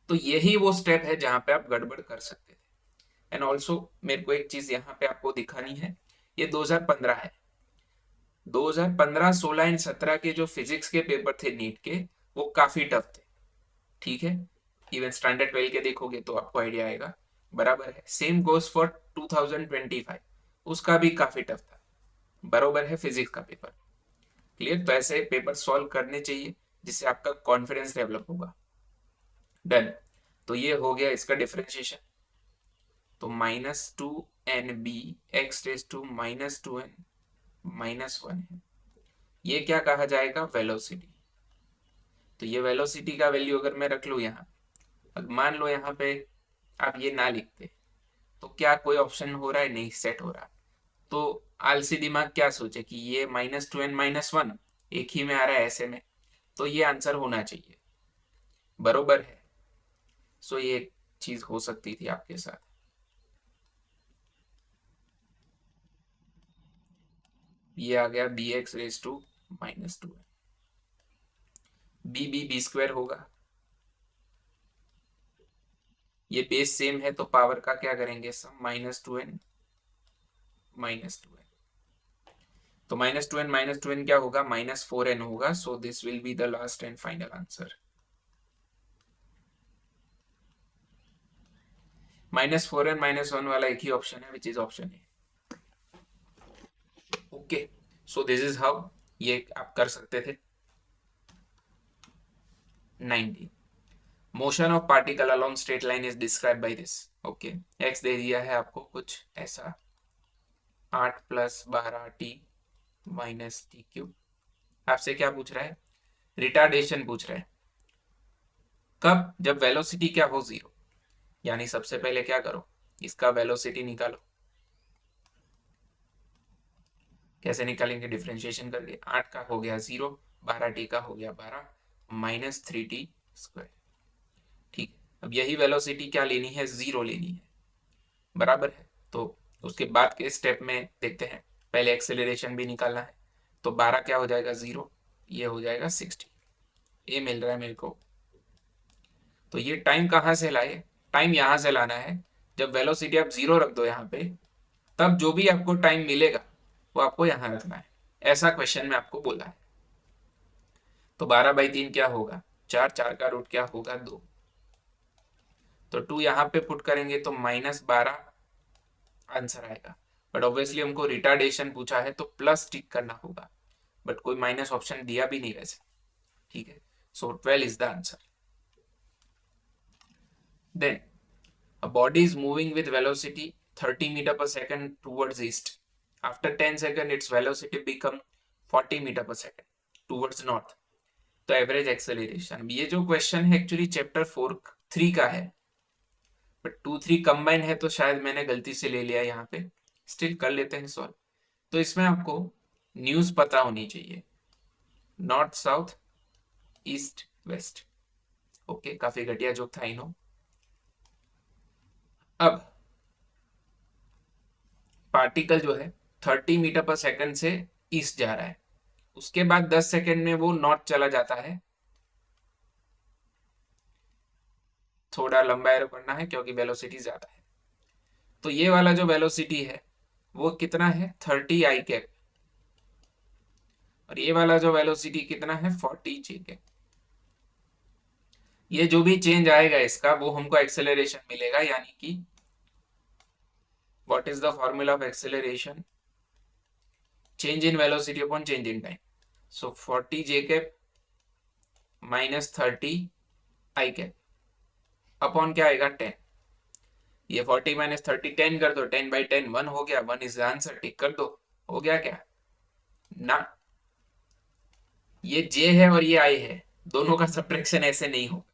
तो यही वो स्टेप है जहां पे आप गड़बड़ कर सकते थे। एंड ऑल्सो मेरे को एक चीज यहाँ पे आपको दिखानी है, ये 2015 है। 2015, 16 एंड 17 के जो फिजिक्स के पेपर थे नीट के, वो काफी टफ थे। ठीक है, इवन स्टैंडर्ड 12 के देखोगे तो आपको आइडिया आएगा, बराबर है। सेम गोज फॉर 2025, उसका भी काफी टफ था, बराबर है, फिजिक्स का पेपर। क्लियर, तो ऐसे पेपर सॉल्व करने चाहिए जिससे आपका कॉन्फिडेंस डेवलप होगा। डन, तो ये हो गया इसका डिफरेंशिएशन। तो -2nb x⁻²n -1 है, ये क्या कहा जाएगा, वेलोसिटी। तो ये वेलोसिटी का वैल्यू अगर मैं रख लू यहाँ, अब मान लो यहाँ पे आप ये ना लिखते तो क्या कोई ऑप्शन हो रहा है, नहीं सेट हो रहा। तो आलसी दिमाग क्या सोचे कि ये -2n -1 एक ही में आ रहा है ऐसे में, तो ये आंसर होना चाहिए, बरोबर है। सो ये एक चीज हो सकती थी आपके साथ। ये आ गया bx⁻², बी स्क्वायर होगा, ये बेस सेम है तो पावर का क्या करेंगे सम, -2n -2n। तो -2n क्या होगा, -4n होगा। So this will be the last and final answer. -4n -1 वाला एक ही ऑप्शन है, which is option A. Okay, so this is how ये आप कर सकते थे। 19, motion of particle along straight line is describe by this. Okay, x दे दिया है आपको कुछ ऐसा, 8 + 12t - t³। आपसे क्या पूछ रहा है, रिटार्डेशन पूछ रहा है। कब, जब वेलोसिटी क्या हो, 0। यानी सबसे पहले क्या करो, इसका वेलोसिटी निकालो। कैसे निकालेंगे, डिफरेंशिएशन करके। 8 का हो गया 0, 12t का हो गया 12 -3t²। ठीक है, अब यही वेलोसिटी क्या लेनी है, 0 लेनी है, बराबर है। तो उसके बाद के स्टेप में देखते हैं, पहले एक्सेलरेशन भी निकालना है। तो 12 क्या हो जाएगा, 0, ये हो जाएगा 60, ये मिल रहा है मेरे को। तो ये टाइम कहाँ से लाए, टाइम यहाँ से लाना है। जब वेलोसिटी आप 0 रख दो यहाँ पे, तब जो भी आपको टाइम मिलेगा वो आपको यहाँ रखना है, ऐसा क्वेश्चन में आपको बोला है। तो 12/3 क्या होगा, 4, 4 का रूट क्या होगा, 2। तो 2 यहाँ पे पुट करेंगे तो -12 आंसर आएगा। बट ऑब्वियसली हमको रिटार्डेशन पूछा है तो प्लस टिक करना होगा, बट कोई माइनस ऑप्शन दिया भी नहीं वैसे। ठीक है, so 12 is the answer. Then a body is moving with velocity 30 meter per second towards east. After 10 seconds, its velocity become 40 meter per second towards north. तो एवरेज एक्सेलरेशन, ये जो क्वेश्चन है एक्चुअली चैप्टर 4-3 का है, but 2-3 combine है तो शायद मैंने गलती से ले लिया यहाँ पे। स्टिल कर लेते हैं सॉल्व। तो इसमें आपको न्यूज पता होनी चाहिए, north south east west. Okay, काफी घटिया जोक था, नो। अब पार्टिकल जो है 30 मीटर पर सेकंड से ईस्ट जा रहा है, उसके बाद 10 सेकंड में वो नॉर्थ चला जाता है, थोड़ा लंबा एरो करना है क्योंकि वेलोसिटी ज्यादा है। तो ये वाला जो वेलोसिटी है वो कितना है 30 आई कैप, और ये वाला जो वेलोसिटी कितना है 40 जे कैप। ये जो भी चेंज आएगा इसका वो हमको एक्सेलरेशन मिलेगा, यानी कि what is the formula of acceleration, change in velocity upon change in time. So 40 J cap minus 30 I cap upon क्या आएगा 10। ये 40 माइनस 30 10 कर दो, 10 बाई 10 1 हो गया, 1 इज द आंसर, टिक कर दो। हो गया क्या ना, ये जे है और ये आई है, दोनों का सब्ट्रैक्शन ऐसे नहीं होगा,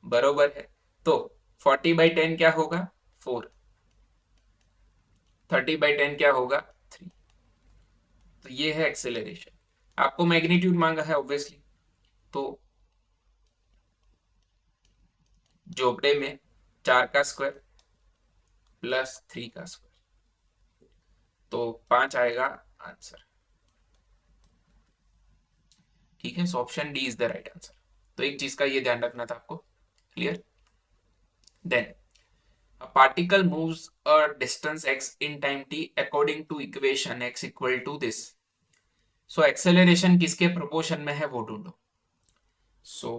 बरोबर है। तो 40 बाई 10 क्या होगा 4, 30 बाई 10 क्या होगा 3। तो ये है एक्सेलरेशन। आपको मैग्नीट्यूड मांगा है ऑब्वियसली, तो जोबड़े में 4 का स्क्वायर प्लस 3 का स्क्वायर, तो 5 आएगा आंसर। ठीक है, so option D is the right answer. तो एक चीज का ये ध्यान रखना था आपको, clear. Then a particle moves a distance x in time t according to equation x equal to this। So acceleration किसके प्रोपोर्शन में है वो ढूंढो। So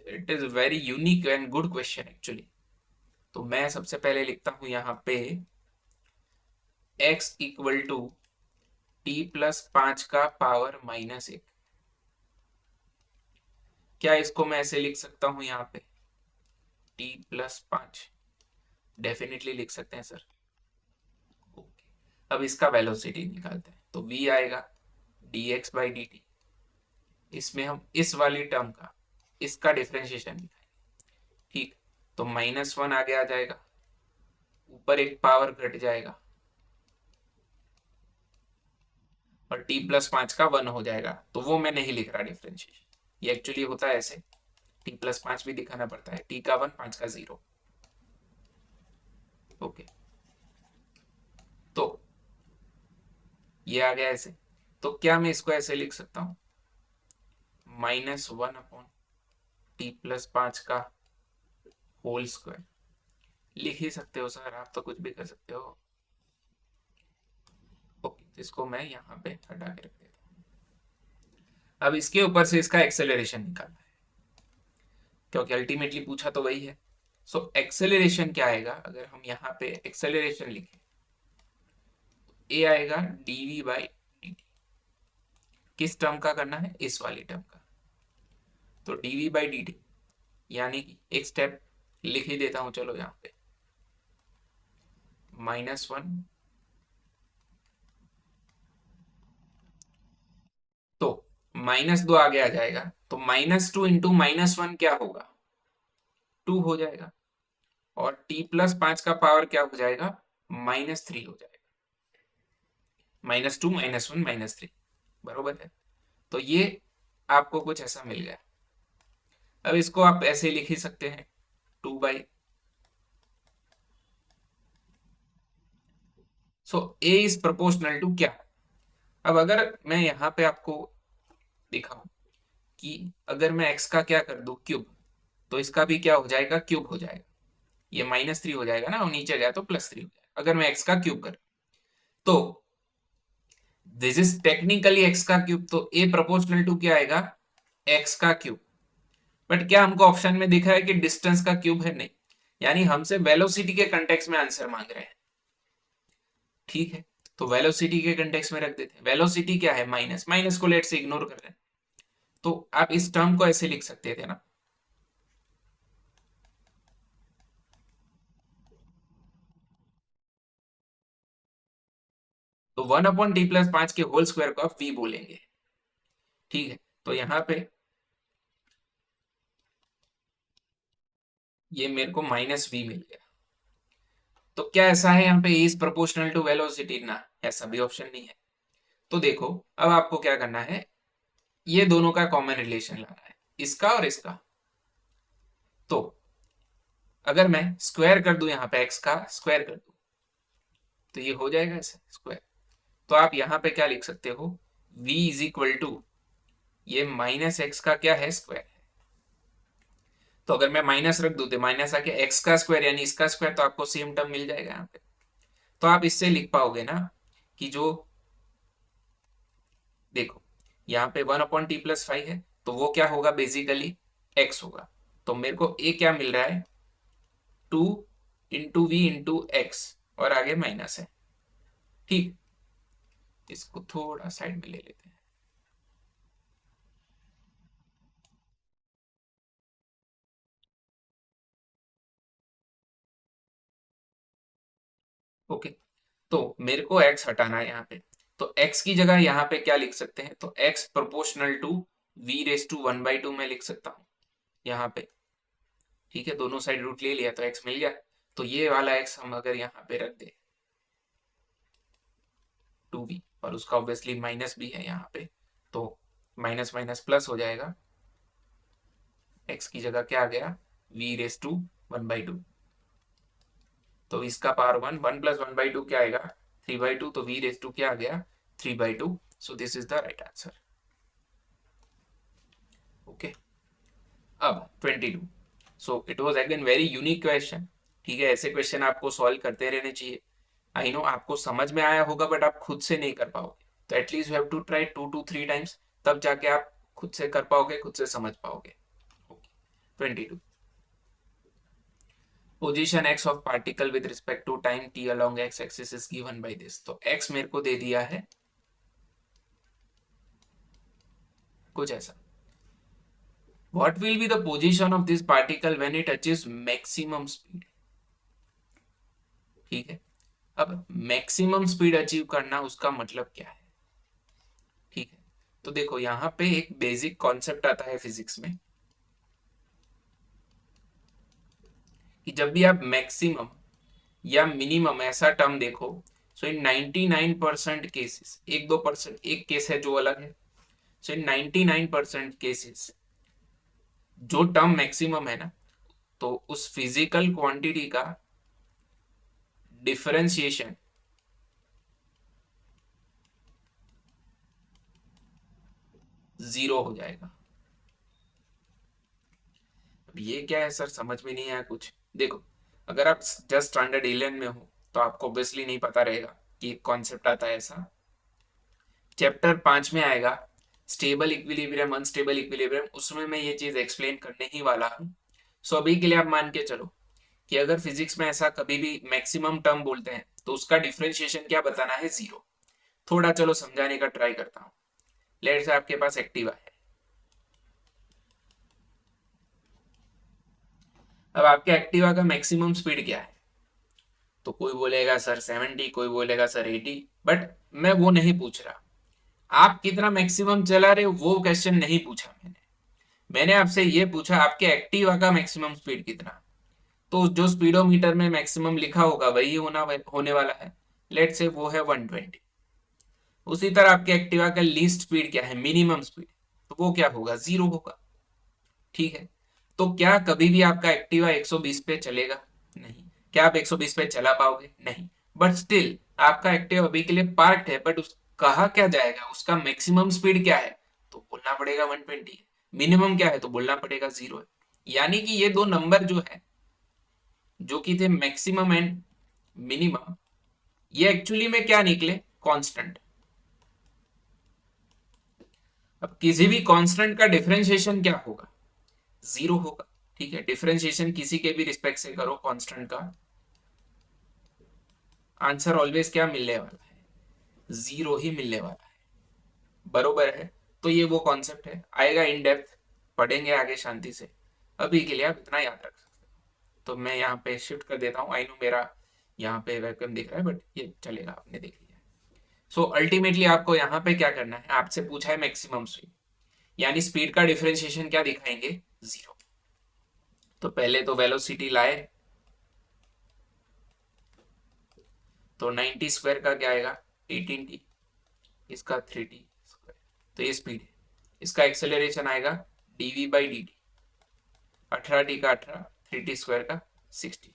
it is very unique and good question actually. तो मैं सबसे पहले लिखता हूं यहाँ पे x equal to t plus 5 का पावर माइनस 1। क्या इसको मैं ऐसे लिख सकता हूं यहाँ पे टी प्लस 5, डेफिनेटली लिख सकते हैं सर। ओके, अब इसका वेलोसिटी निकालते हैं, तो v आएगा dx बाई डी टी। इसमें हम इस वाली टर्म का इसका डिफरेंशिएशन दिखाएंगे। ठीक, तो -1 आगे आ जाएगा, ऊपर एक पावर घट जाएगा और t प्लस 5 का 1 हो जाएगा। तो वो मैं नहीं लिख रहा डिफरेंशिएशन, ये एक्चुअली होता है ऐसे, t प्लस 5 भी दिखाना पड़ता है, t का 1 5 का 0। ओके, तो ये आ गया ऐसे। तो क्या मैं इसको ऐसे लिख सकता हूं -1 अपॉन टी प्लस 5 का होल स्क्वायर। लिख ही सकते हो सर, आप तो कुछ भी कर सकते हो। ओके, तो इसको मैं यहाँ पे हटा के रख देता हूँ। अब इसके ऊपर से इसका एक्सेलरेशन निकालना है, क्योंकि अल्टीमेटली पूछा तो वही है। सो एक्सेलरेशन क्या आएगा, अगर हम यहाँ पे एक्सेलरेशन लिखें तो ए आएगा dv बाई dt। किस टर्म का करना है, इस वाली टर्म का। तो dv बाई dt, यानी कि एक स्टेप लिख ही देता हूं, चलो यहाँ पे -1, तो -2 आगे आ जाएगा, तो -2 इंटू -1 क्या होगा 2 हो जाएगा, और t प्लस 5 का पावर क्या हो जाएगा -3 हो जाएगा। -2 -1 -3, बरोबर है। तो ये आपको कुछ ऐसा मिल गया। अब इसको आप ऐसे लिख ही सकते हैं 2 by, so a is proportional to क्या। अब अगर मैं यहाँ पे आपको दिखाऊं कि अगर मैं x का क्या कर दूं क्यूब, तो इसका भी क्या हो जाएगा क्यूब हो जाएगा। ये -3 हो जाएगा ना, और नीचे गया तो +3 हो जाएगा अगर मैं x का क्यूब कर। तो दिस इज टेक्निकली x का क्यूब, तो a प्रोपोर्शनल टू क्या आएगा x का क्यूब। बट क्या हमको ऑप्शन में दिखा है कि डिस्टेंस का क्यूब है, नहीं, यानी हमसे वेलोसिटी के कंटेक्स्ट में आंसर मांग रहे हैं। ठीक है, तो वेलोसिटी के कंटेक्स्ट में रख देते हैं। वेलोसिटी क्या है माइनस, माइनस को लेट से इग्नोर कर रहे हैं, तो आप इस टर्म को ऐसे लिख सकते थे ना, तो 1 अपॉन टी प्लस 5 के होल स्क्वायर को आप v बोलेंगे। ठीक है, तो यहां पे ये मेरे को -v मिल गया। तो क्या ऐसा है यहाँ पे इज प्रोपोर्शनल टू वेलोसिटी, ना ऐसा भी ऑप्शन नहीं है। तो देखो, अब आपको क्या करना है, ये दोनों का कॉमन रिलेशन लाना है, इसका और इसका। तो अगर मैं स्क्वायर कर दूं यहाँ पे x का स्क्वायर कर दूं, तो ये हो जाएगा ऐसे स्क्वायर। तो आप यहाँ पे क्या लिख सकते हो v इज इक्वल टू ये -x का क्या है स्क्वायर है। तो अगर मैं माइनस रख दूं तो माइनस आके एक्स का स्क्वायर यानी इसका स्क्वायर, तो आपको सेम टर्म मिल जाएगा यहाँ पे। तो आप इससे लिख पाओगे ना कि जो, देखो यहाँ पे 1/t+5 है, तो वो क्या होगा बेसिकली x होगा। तो मेरे को a क्या मिल रहा है, 2 × v × x, और आगे माइनस है। ठीक, इसको थोड़ा साइड में ले लेते हैं। ओके, तो मेरे को x हटाना है यहाँ पे। तो x की जगह यहाँ पे क्या लिख सकते हैं, तो x प्रोपोर्शनल टू v⁻² में लिख सकता हूँ यहाँ पे। ठीक है, दोनों साइड रूट ले लिया तो x मिल गया। तो ये वाला x हम अगर यहाँ पे रख दे 2v, और उसका ऑब्वियसली माइनस भी है यहाँ पे, तो माइनस माइनस प्लस हो जाएगा। x की जगह क्या आ गया, v⁻²। तो इसका पावर 1 क्या आएगा, 3/2। तो v⁻² क्या आ गया, 3/2। सो this is the right answer. Okay, अब 22। So it was again very unique question. ठीक है, ऐसे क्वेश्चन आपको सॉल्व करते रहने चाहिए। आई नो आपको समझ में आया होगा, बट आप खुद से नहीं कर पाओगे। तो at least you have to try 2 to 3 times, तब जाके आप खुद से कर पाओगे, खुद से समझ पाओगे। 22, position x of particle with respect to time t along x axis is given by this. तो x मेरे को दे दिया है कुछ ऐसा। What will be the position of this particle when it achieves maximum speed. ठीक है, अब मैक्सिमम स्पीड अचीव करना उसका मतलब क्या है। ठीक है, तो देखो यहाँ पे एक बेसिक कॉन्सेप्ट आता है फिजिक्स में कि जब भी आप मैक्सिमम या मिनिमम ऐसा टर्म देखो, सो इन 99% केसेस, 1-2% एक केस है जो अलग है, सो इन 99% केसेस जो टर्म मैक्सिमम है ना, तो उस फिजिकल क्वांटिटी का डिफरेंशिएशन जीरो हो जाएगा। अब ये क्या है सर, समझ में नहीं आया कुछ। देखो, अगर आप जस्ट स्टैंडर्ड 11 में हो तो आपको ऑब्वियसली नहीं पता रहेगा कि एक कॉन्सेप्ट आता है ऐसा। चैप्टर 5 में आएगा स्टेबल इक्विलिब्रियम अनस्टेबल इक्विलिब्रियम, उसमें मैं ये चीज एक्सप्लेन करने ही वाला हूँ। सो अभी के लिए आप मान के चलो कि अगर फिजिक्स में ऐसा कभी भी मैक्सिमम टर्म बोलते हैं तो उसका डिफरेंशिएशन क्या बताना है, जीरो। थोड़ा चलो समझाने का ट्राई करता हूँ। लेट्स से आपके पास एक्टिवा है। अब आपके एक्टिवा का मैक्सिमम स्पीड क्या है, तो कोई बोलेगा सर 70, कोई बोलेगा सर 80, बट मैं वो नहीं पूछ रहा। आप कितना मैक्सिमम चला रहे हो वो क्वेश्चन नहीं पूछा मैंने। मैंने आपसे ये पूछा आपके एक्टिवा का मैक्सिमम स्पीड कितना। तो जो स्पीडोमीटर में मैक्सिमम लिखा होगा वही होने वाला है। लेट से वो है 120। उसी तरह आपके एक्टिवा का लीस्ट स्पीड क्या है, मिनिमम स्पीड, तो वो क्या होगा, जीरो होगा। ठीक है, तो क्या कभी भी आपका एक्टिवा 120 पे चलेगा, नहीं। क्या आप 120 पे चला पाओगे, नहीं। बट स्टिल आपका एक्टिवा अभी के लिए पार्क्ड है, बट उस कहा क्या जाएगा, उसका मैक्सिमम स्पीड क्या है, तो बोलना पड़ेगा 120 है। मिनिमम क्या है, तो बोलना पड़ेगा जीरो है। यानी कि ये दो नंबर जो है, जो कि थे मैक्सिमम एंड मिनिमम, ये एक्चुअली में क्या निकले, कांस्टेंट। अब किसी भी कांस्टेंट का डिफरेंशिएशन क्या होगा, जीरो होगा। ठीक है, डिफरेंशिएशन किसी के भी रिस्पेक्ट से करो कांस्टेंट का, आंसर ऑलवेज क्या मिलने वाला है, जीरो ही मिलने वाला है। बरोबर है। तो ये वो कॉन्सेप्ट है, आएगा इन डेप्थ, पढ़ेंगे आगे शांति से। अभी के लिए आप इतना याद रख सकते हो। तो मैं यहाँ पे शिफ्ट कर देता हूँ। आई नो मेरा यहाँ पे वेबकैम दिख रहा है, बट ये चलेगा, आपने देख लिया। सो अल्टीमेटली आपको यहाँ पे क्या करना है, आपसे पूछा है मैक्सिमम स्पीड, यानी स्पीड का डिफरेंशिएशन क्या दिखाएंगे, जीरो। तो पहले तो वेलोसिटी लाए, तो 90 स्क्वायर का क्या आएगा, 18t, इसका 3t स्क्वायर, तो ये स्पीड है। इसका एक्सेलरेशन आएगा dv/dt, 18t का 18, 3t स्क्वायर का 60।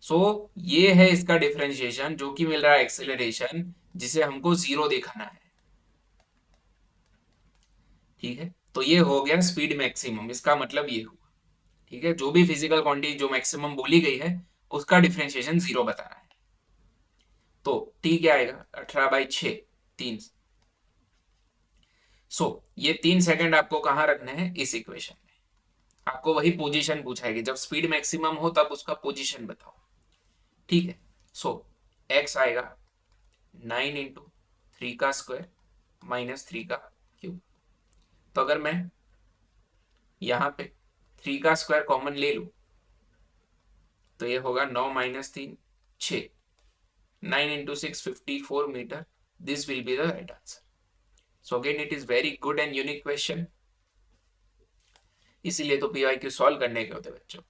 सो ये है इसका डिफरेंशिएशन, जो कि मिल रहा है एक्सेलरेशन, जिसे हमको जीरो दिखाना है। ठीक है, तो ये हो गया स्पीड मैक्सिमम, इसका मतलब ये हुआ। ठीक है, जो भी फिजिकल क्वांटिटी जो मैक्सिमम बोली गई है उसका डिफरेंशिएशन 0 बताना है। तो टी क्या आएगा, 18/6, 3। ये 3 सेकंड आपको कहां रखने हैं, इस इक्वेशन में। आपको वही पोजीशन पूछाएगी, जब स्पीड मैक्सिमम हो तब उसका पोजीशन बताओ। ठीक है, एक्स आएगा 9 × 3 का स्क्वायर -3 का क्यूब। तो अगर मैं यहां पे 3 का स्क्वायर कॉमन ले लू तो ये होगा 9 - 3 6, 9 × 6 54 metre. This will be the right answer. So again it is very good and unique question, इसीलिए तो पीवाईक्यू सॉल्व करने के होते बच्चों।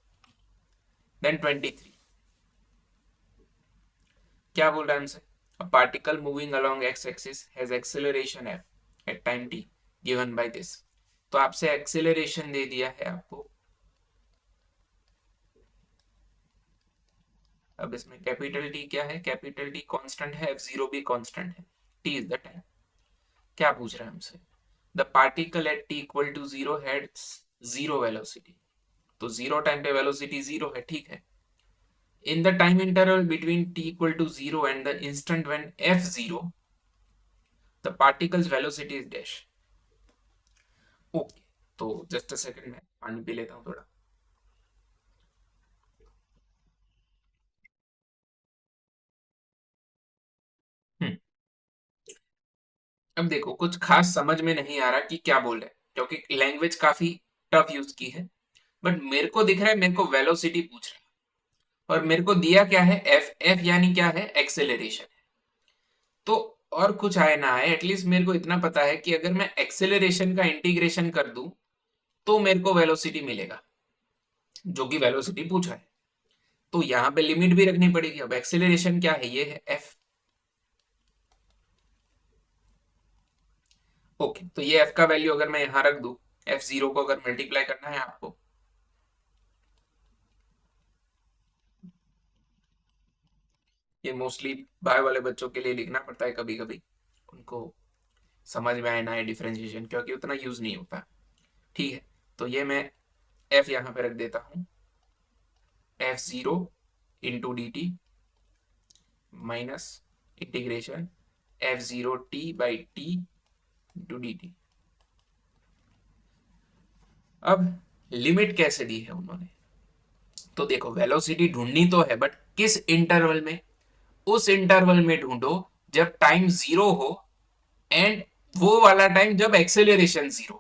देन 23 क्या बोल रहा है हमसे, a particle moving along x-axis has acceleration f at time t given by this। तो आपसे एक्सेलरेशन दे दिया है आपको, अब इसमें कैपिटल टी क्या है, कैपिटल टी कांस्टेंट है, f0 भी कांस्टेंट है, t इज द टाइम। क्या पूछ रहा है हमसे, the particle at t equal to 0 had 0 velocity. तो 0 टाइम पे वेलोसिटी 0 है, ठीक है। In the time interval between t equal to 0 and the instant when f0, the particle's velocity is dash। Okay, तो जस्ट अ सेकंड में पानी P लेता हूँ थोड़ा। हम्म, अब देखो कुछ खास समझ में नहीं आ रहा कि क्या बोल रहे हैं, क्योंकि लैंग्वेज काफी टफ यूज की है। बट मेरे को दिख रहा है, मेरे को वेलोसिटी पूछ रहा है और मेरे को दिया क्या है, एफ। एफ यानी क्या है, एक्सेलरेशन। तो और कुछ आए ना आए, एटलीस्ट मेरे को इतना पता है कि अगर मैं एक्सेलरेशन का इंटीग्रेशन कर दूं तो मेरे को वेलोसिटी मिलेगा, जो कि वेलोसिटी पूछा है। तो यहां पे लिमिट भी रखनी पड़ेगी। अब एक्सेलरेशन क्या है, ये है एफ। ओके, तो ये एफ का वैल्यू अगर मैं यहां रख दूं, f0 को अगर मल्टीप्लाई करना है आपको, ये मोस्टली बायो वाले बच्चों के लिए लिखना पड़ता है कभी कभी, उनको समझ में आए ना आए डिफरेंशिएशन, क्योंकि उतना यूज नहीं होता। ठीक है, तो ये मैं एफ यहां पे रख देता हूं, f0 × dt minus integration f0t/t × dt। अब लिमिट कैसे दी है उन्होंने, तो देखो वेलोसिटी ढूंढनी तो है, बट किस इंटरवल में, उस इंटरवल में ढूंढो जब टाइम 0 हो एंड वो वाला टाइम जब एक्सेलरेशन 0।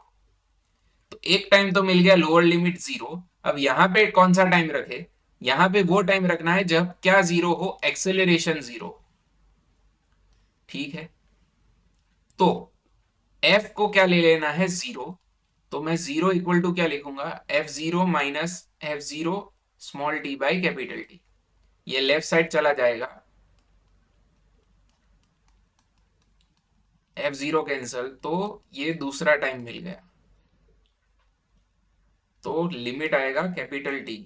तो एक टाइम तो मिल गया लोअर लिमिट 0। अब यहां पे कौन सा टाइम रखे, यहां पे वो टाइम रखना है जब क्या 0 हो, एक्सेलरेशन 0। ठीक है, तो f को क्या ले लेना है, 0। तो मैं 0 इक्वल टू क्या लिखूंगा, f0 minus f0 small t by capital T. ये लेफ्ट साइड चला जाएगा, f0 कैंसल, तो ये दूसरा टाइम मिल गया। तो लिमिट आएगा कैपिटल टी,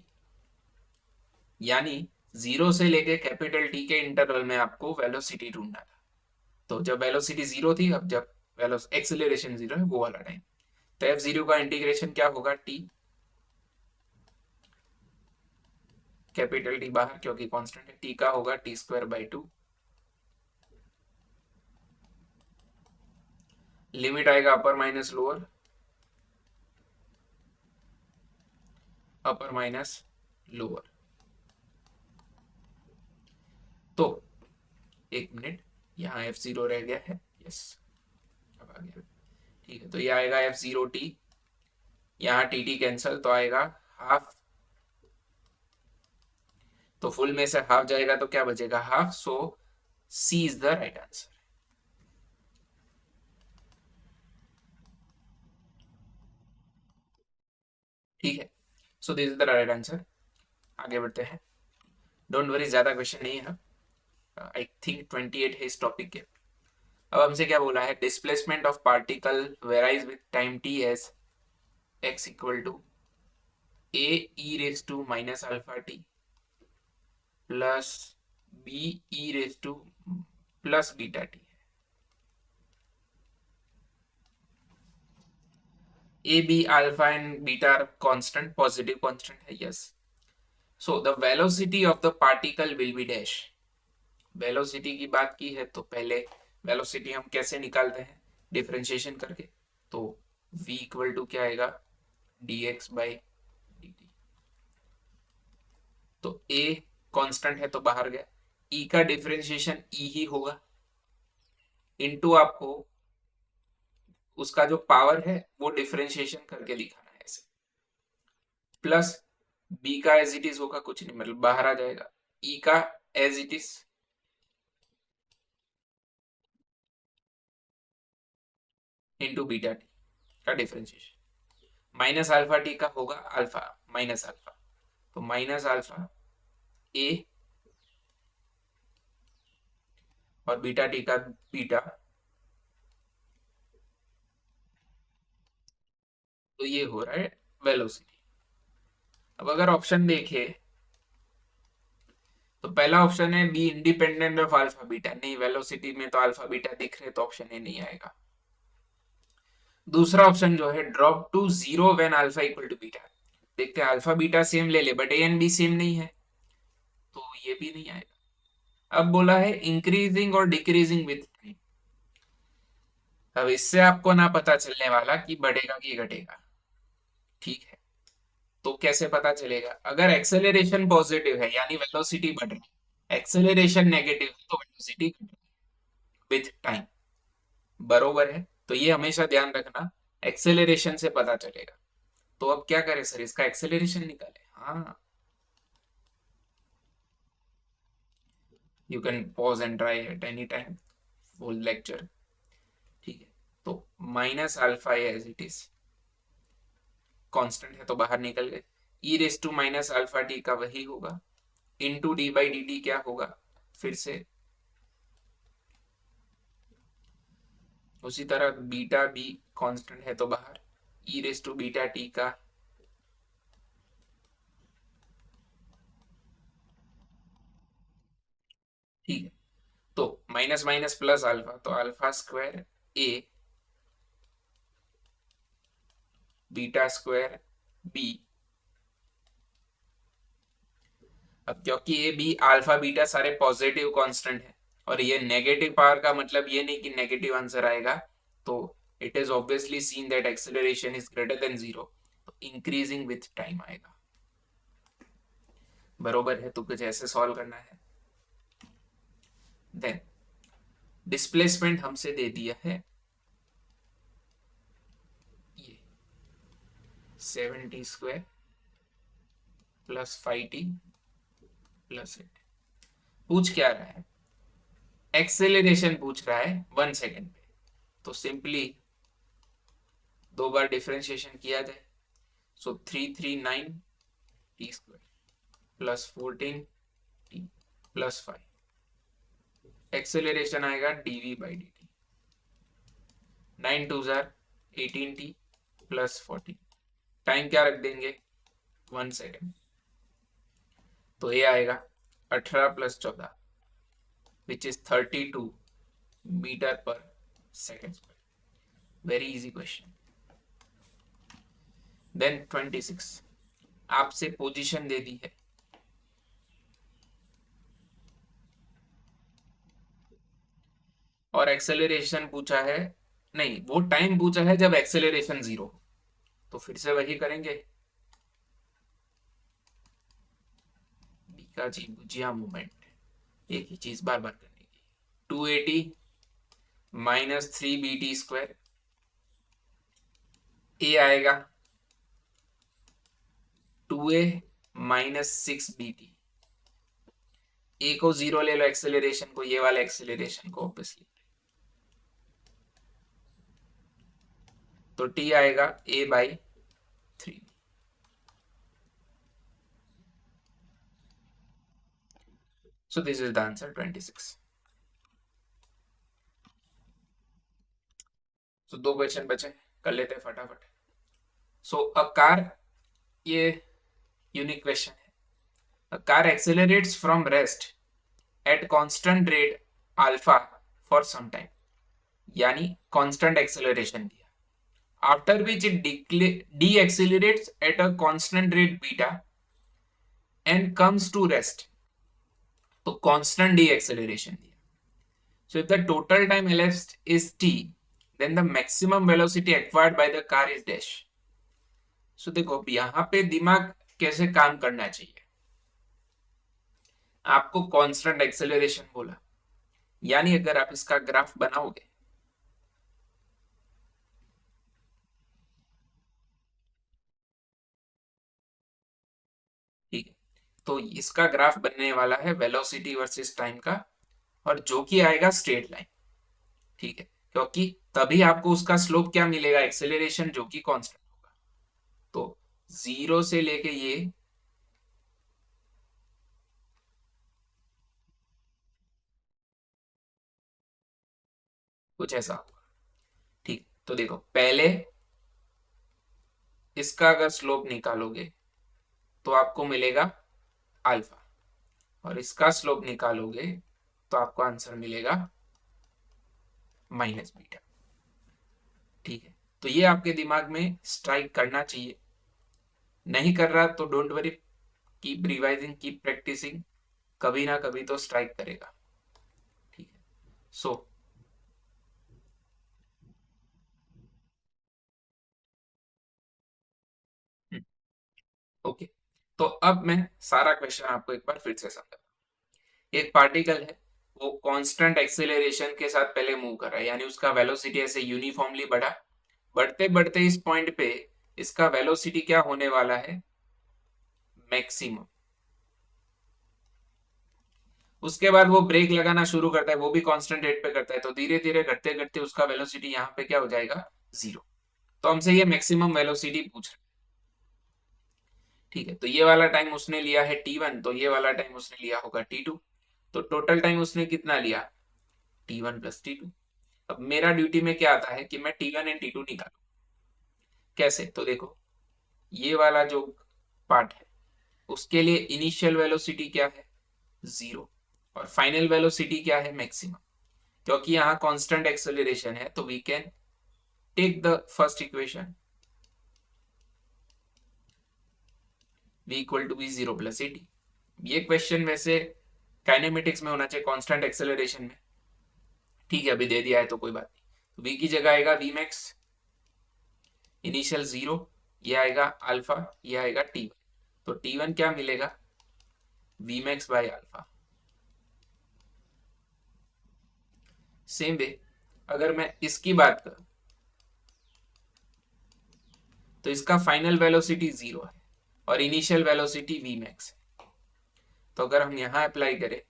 यानी 0 से लेके कैपिटल टी के इंटरवल में आपको वेलोसिटी ढूंढना था। तो जब वेलोसिटी 0 थी, अब जब एक्सेलरेशन 0 है, वो वाला टाइम। तो f0 का इंटीग्रेशन क्या होगा, t, कैपिटल टी बाहर क्योंकि कांस्टेंट है, t का होगा t²/2। लिमिट आएगा अपर माइनस लोअर, अपर माइनस लोअर। तो एक मिनट, यहाँ f0 रह गया है, यस अब आ गया। ठीक है, तो ये आएगा f0t, यहाँ टी कैंसल, तो आएगा हाफ। तो फुल में से हाफ जाएगा तो क्या बचेगा, half. So C is the right answer. ठीक है, so this is the right answer. आगे बढ़ते हैं, डोंट वरी, ज्यादा क्वेश्चन नहीं है। आई थिंक 28 है इस टॉपिक के। अब हमसे क्या बोला है, displacement of particle varies with time t as x equal to a e raise to minus alpha t plus b e raise to plus beta t. A b alpha and beta are constant, positive constant है, yes. So the velocity of the particle will be dash. Velocity की बात की है तो पहले velocity हम कैसे निकालते हैं, डिफरेंशिएशन करके। तो v इक्वल टू क्या आएगा, dx बाई dt। तो a कांस्टेंट है तो बाहर गया, e का डिफरेंशिएशन e ही होगा, इनटू आपको उसका जो पावर है वो डिफरेंशिएशन करके दिखाना है ऐसे, प्लस b का एज इट इज होगा, कुछ नहीं मतलब बाहर आ जाएगा, e का as it is into beta t का डिफरेंशिएशन, माइनस अल्फा टी का होगा अल्फा माइनस अल्फा, तो माइनस अल्फा ए और बीटा टी का बीटा, तो ये हो रहा है वेलोसिटी। अब अगर ऑप्शन देखे तो पहला ऑप्शन है be independent of alpha beta, नहीं वेलोसिटी में तो अल्फा बीटा दिख रहे तो ऑप्शन ए नहीं आएगा। दूसरा ऑप्शन जो है drop to zero when alpha equal to beta, देखते हैं अल्फा बीटा सेम ले ले but A and B same नहीं है, तो ये भी नहीं आएगा। अब बोला है इंक्रीजिंग और डिक्रीजिंग विथ टाइम, अब इससे आपको ना पता चलने वाला कि बढ़ेगा कि घटेगा, ठीक है। तो कैसे पता चलेगा, अगर एक्सेलरेशन पॉजिटिव है यानी वेलोसिटी बढ़ रही है, एक्सेलरेशन नेगेटिव है तो वेलोसिटी घट रही है विथ टाइम, बरोबर है। तो ये हमेशा ध्यान रखना, एक्सेलरेशन से पता चलेगा। तो अब क्या करें सर, इसका एक्सेलरेशन निकाले, हाँ you can pause and try at any time, full lecture, ठीक है। तो minus alpha as it is constant है तो बाहर निकल गए, e raise to minus alpha t का वही होगा, into d by D t क्या होगा, फिर से उसी तरह बीटा बी कांस्टेंट है तो बाहर, ई रेस टू बीटा टी का ठीक है। तो माइनस माइनस प्लस अल्फा, तो अल्फा स्क्वायर ए बीटा स्क्वायर बी। अब क्योंकि ए बी अल्फा बीटा सारे पॉजिटिव कांस्टेंट है और ये नेगेटिव पावर का मतलब ये नहीं कि नेगेटिव आंसर आएगा, तो it is obviously seen that acceleration is greater than zero, तो इंक्रीजिंग विथ टाइम आएगा, बरोबर है। तो कुछ ऐसे सॉल्व करना है। देन डिस्प्लेसमेंट हमसे दे दिया है ये 7t square plus 5t plus 8, पूछ क्या रहा है, एक्सेलरेशन पूछ रहा है 1 सेकेंड पे, तो सिंपली दो बार डिफरेंशिएशन किया जाए, so 339 t square plus 14 t plus 5, acceleration आएगा dv बाई dt, 9 टू जार 18t प्लस 14, टाइम क्या रख देंगे 1 सेकेंड, तो ये आएगा 18 plus 14 which is 32 metre per second square, very easy question. Then 26 आपसे पोजीशन दे दी है, और एक्सेलरेशन पूछा है, नहीं वो टाइम पूछा है जब एक्सेलरेशन जीरो, तो फिर से वही करेंगे, बीका जी भुजिया मूवमेंट, एक ही चीज बार बार करने की, 280 माइनस 3bt स्क्वायर, ए आएगा 2a माइनस 6bt, ए को जीरो ले लो एक्सेलरेशन को, ये वाले एक्सेलरेशन को ऑब्वियसली, तो टी आएगा a by 3, so this is the answer 26। so दो क्वेश्चन बचे, कर लेते हैं फटाफट। सो अ कार, ये यूनिक क्वेश्चन है, a car accelerates from rest at constant rate alpha for some time, यानी कांस्टेंट एक्सेलरेशन दिया, after which it deaccelerates at a constant rate beta and comes to rest. तो constant deacceleration दिया. So if the total time elapsed is t, then the maximum velocity acquired by the car is dash. So देखो यहाँ पे दिमाग कैसे काम करना चाहिए. आपको कांस्टेंट एक्सेलरेशन बोला, यानी अगर आप इसका ग्राफ बनाओगे, ठीक है, तो इसका ग्राफ बनने वाला है वेलोसिटी वर्सेस टाइम का, और जो कि आएगा स्ट्रेट लाइन. ठीक है, क्योंकि तभी आपको उसका स्लोप क्या मिलेगा, एक्सेलरेशन, जो कि कांस्टेंट होगा. तो 0 से लेके ये कुछ ऐसा होगा. ठीक, तो देखो पहले इसका अगर स्लोप निकालोगे तो आपको मिलेगा अल्फा, और इसका स्लोप निकालोगे तो आपको आंसर मिलेगा माइनस बीटा. ठीक है, तो ये आपके दिमाग में स्ट्राइक करना चाहिए. नहीं कर रहा तो don't worry, keep revising, keep practising, कभी ना कभी तो स्ट्राइक करेगा. ठीक है, सो ओके. तो अब मैं सारा क्वेश्चन आपको एक बार फिर से समझा. एक पार्टिकल है, वो कांस्टेंट एक्सेलरेशन के साथ पहले मूव कर रहा है, यानी उसका वेलोसिटी ऐसे यूनिफॉर्मली बढ़ा. बढ़ते बढ़ते इस पॉइंट पे इसका वेलोसिटी क्या होने वाला है, मैक्सिमम. उसके बाद वो ब्रेक लगाना शुरू करता है, वो भी कांस्टेंट रेट पे करता है, तो धीरे धीरे घटते घटते उसका वेलोसिटी यहाँ पे क्या हो जाएगा, 0. तो हमसे ये मैक्सिमम वेलोसिटी पूछ रहा है. ठीक है, तो ये वाला टाइम उसने लिया है t1, तो ये वाला टाइम उसने लिया होगा t2. तो टोटल टाइम उसने कितना लिया, t1 प्लस t2. अब मेरा ड्यूटी में क्या आता है कि मैं t1 एंड t2 निकालू. कैसे, तो देखो ये वाला जो पार्ट है उसके लिए इनिशियल वेलोसिटी क्या है, 0, और फाइनल वेलोसिटी क्या है, मैक्सिमम. क्योंकि यहाँ कांस्टेंट एक्सेलरेशन है तो we can take the first equation, v equal to v 0 plus a t. ये क्वेश्चन वैसे काइनेमेटिक्स में होना चाहिए, कांस्टेंट एक्सेलरेशन में. ठीक है, अभी दे दिया है तो कोई बात नहीं. v की जगह आएगा v मैक्स, इनिशियल 0, ये आएगा अल्फा, ये आएगा t1. तो t1 क्या मिलेगा, v max by alpha. Same way अगर मैं इसकी बात करूं तो इसका फाइनल वेलोसिटी 0 है और इनिशियल वेलोसिटी v मैक्स है. तो अगर हम यहां अप्लाई करें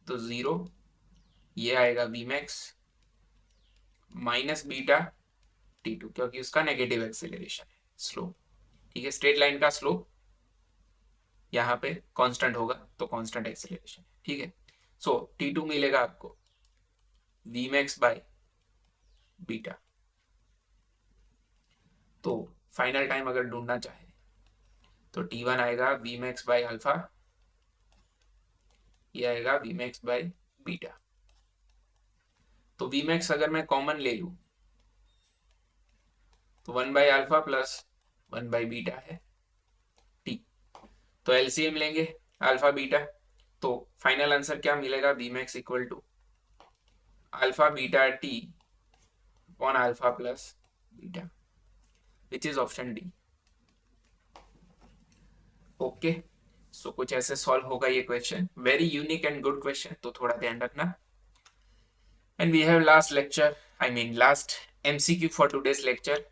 तो 0, ये आएगा v max minus beta t2, क्योंकि उसका नेगेटिव एक्सेलरेशन है, स्लोप. ठीक है, स्ट्रेट लाइन का स्लोप यहाँ पे कांस्टेंट होगा तो कांस्टेंट एक्सेलरेशन. ठीक है, सो t2 मिलेगा आपको v मैक्स बाय बीटा. तो फाइनल टाइम अगर ढूंढना चाहे तो t1 आएगा v मैक्स बाय अल्फा, ये आएगा v मैक्स बाय बीटा. तो v मैक्स अगर मैं कॉमन ले लूं तो 1 by alpha plus 1 by beta है t. तो एलसीएम लेंगे अल्फा बीटा, तो फाइनल आंसर क्या मिलेगा, v max equal to alpha beta t upon alpha plus beta, which is option D. Okay, so कुछ ऐसे सॉल्व होगा ये question, very unique and good question, तो थोड़ा ध्यान रखना. And we have last lecture, I mean last MCQ for today's lecture.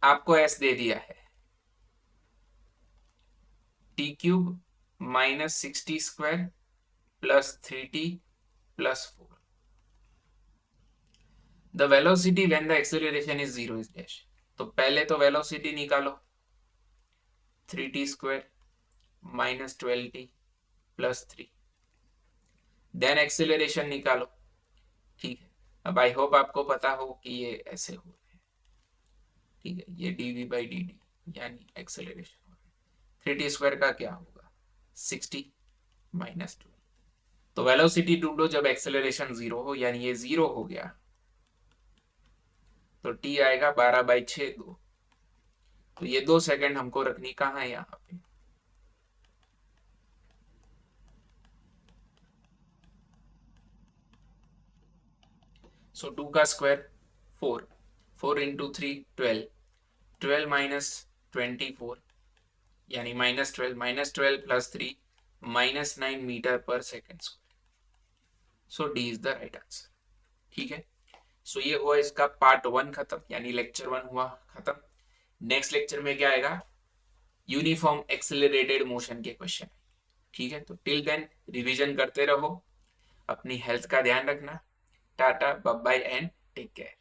आपको s दे दिया है t cube minus 60 square plus 3t plus 4. The velocity when the acceleration is 0 is dash. तो पहले तो वेलोसिटी निकालो, 3t square minus 12t plus 3. Then acceleration निकालो. ठीक है, अब आई होप आपको पता हो कि ये ऐसे हो रहे हैं. ठीक है, ये dv बाई dt यानी एक्सेलरेशन हो रहा है. 3t स्क्वायर का क्या होगा, 60 माइनस 12. तो वेलोसिटी ढूंढो जब एक्सेलरेशन 0 हो, यानी ये 0 हो गया तो टी आएगा 12/6 2। तो ये 2 सेकंड हमको रखनी कहाँ है, यहाँ पे। सो 2 का स्क्वायर 4, 4 इंटू 3 12, 12 माइनस 24 यानी -12, -12 plus 3 -9 metre per second square. So D is the right answer. ठीक है, सो ये हुआ इसका पार्ट 1 खत्म, यानी लेक्चर 1 हुआ खत्म। नेक्स्ट लेक्चर में क्या आएगा, यूनिफॉर्म एक्सेलरेटेड मोशन के क्वेश्चन। ठीक है, तो टिल देन रिवीजन करते रहो, अपनी हेल्थ का ध्यान रखना। Tata bye bye and take care.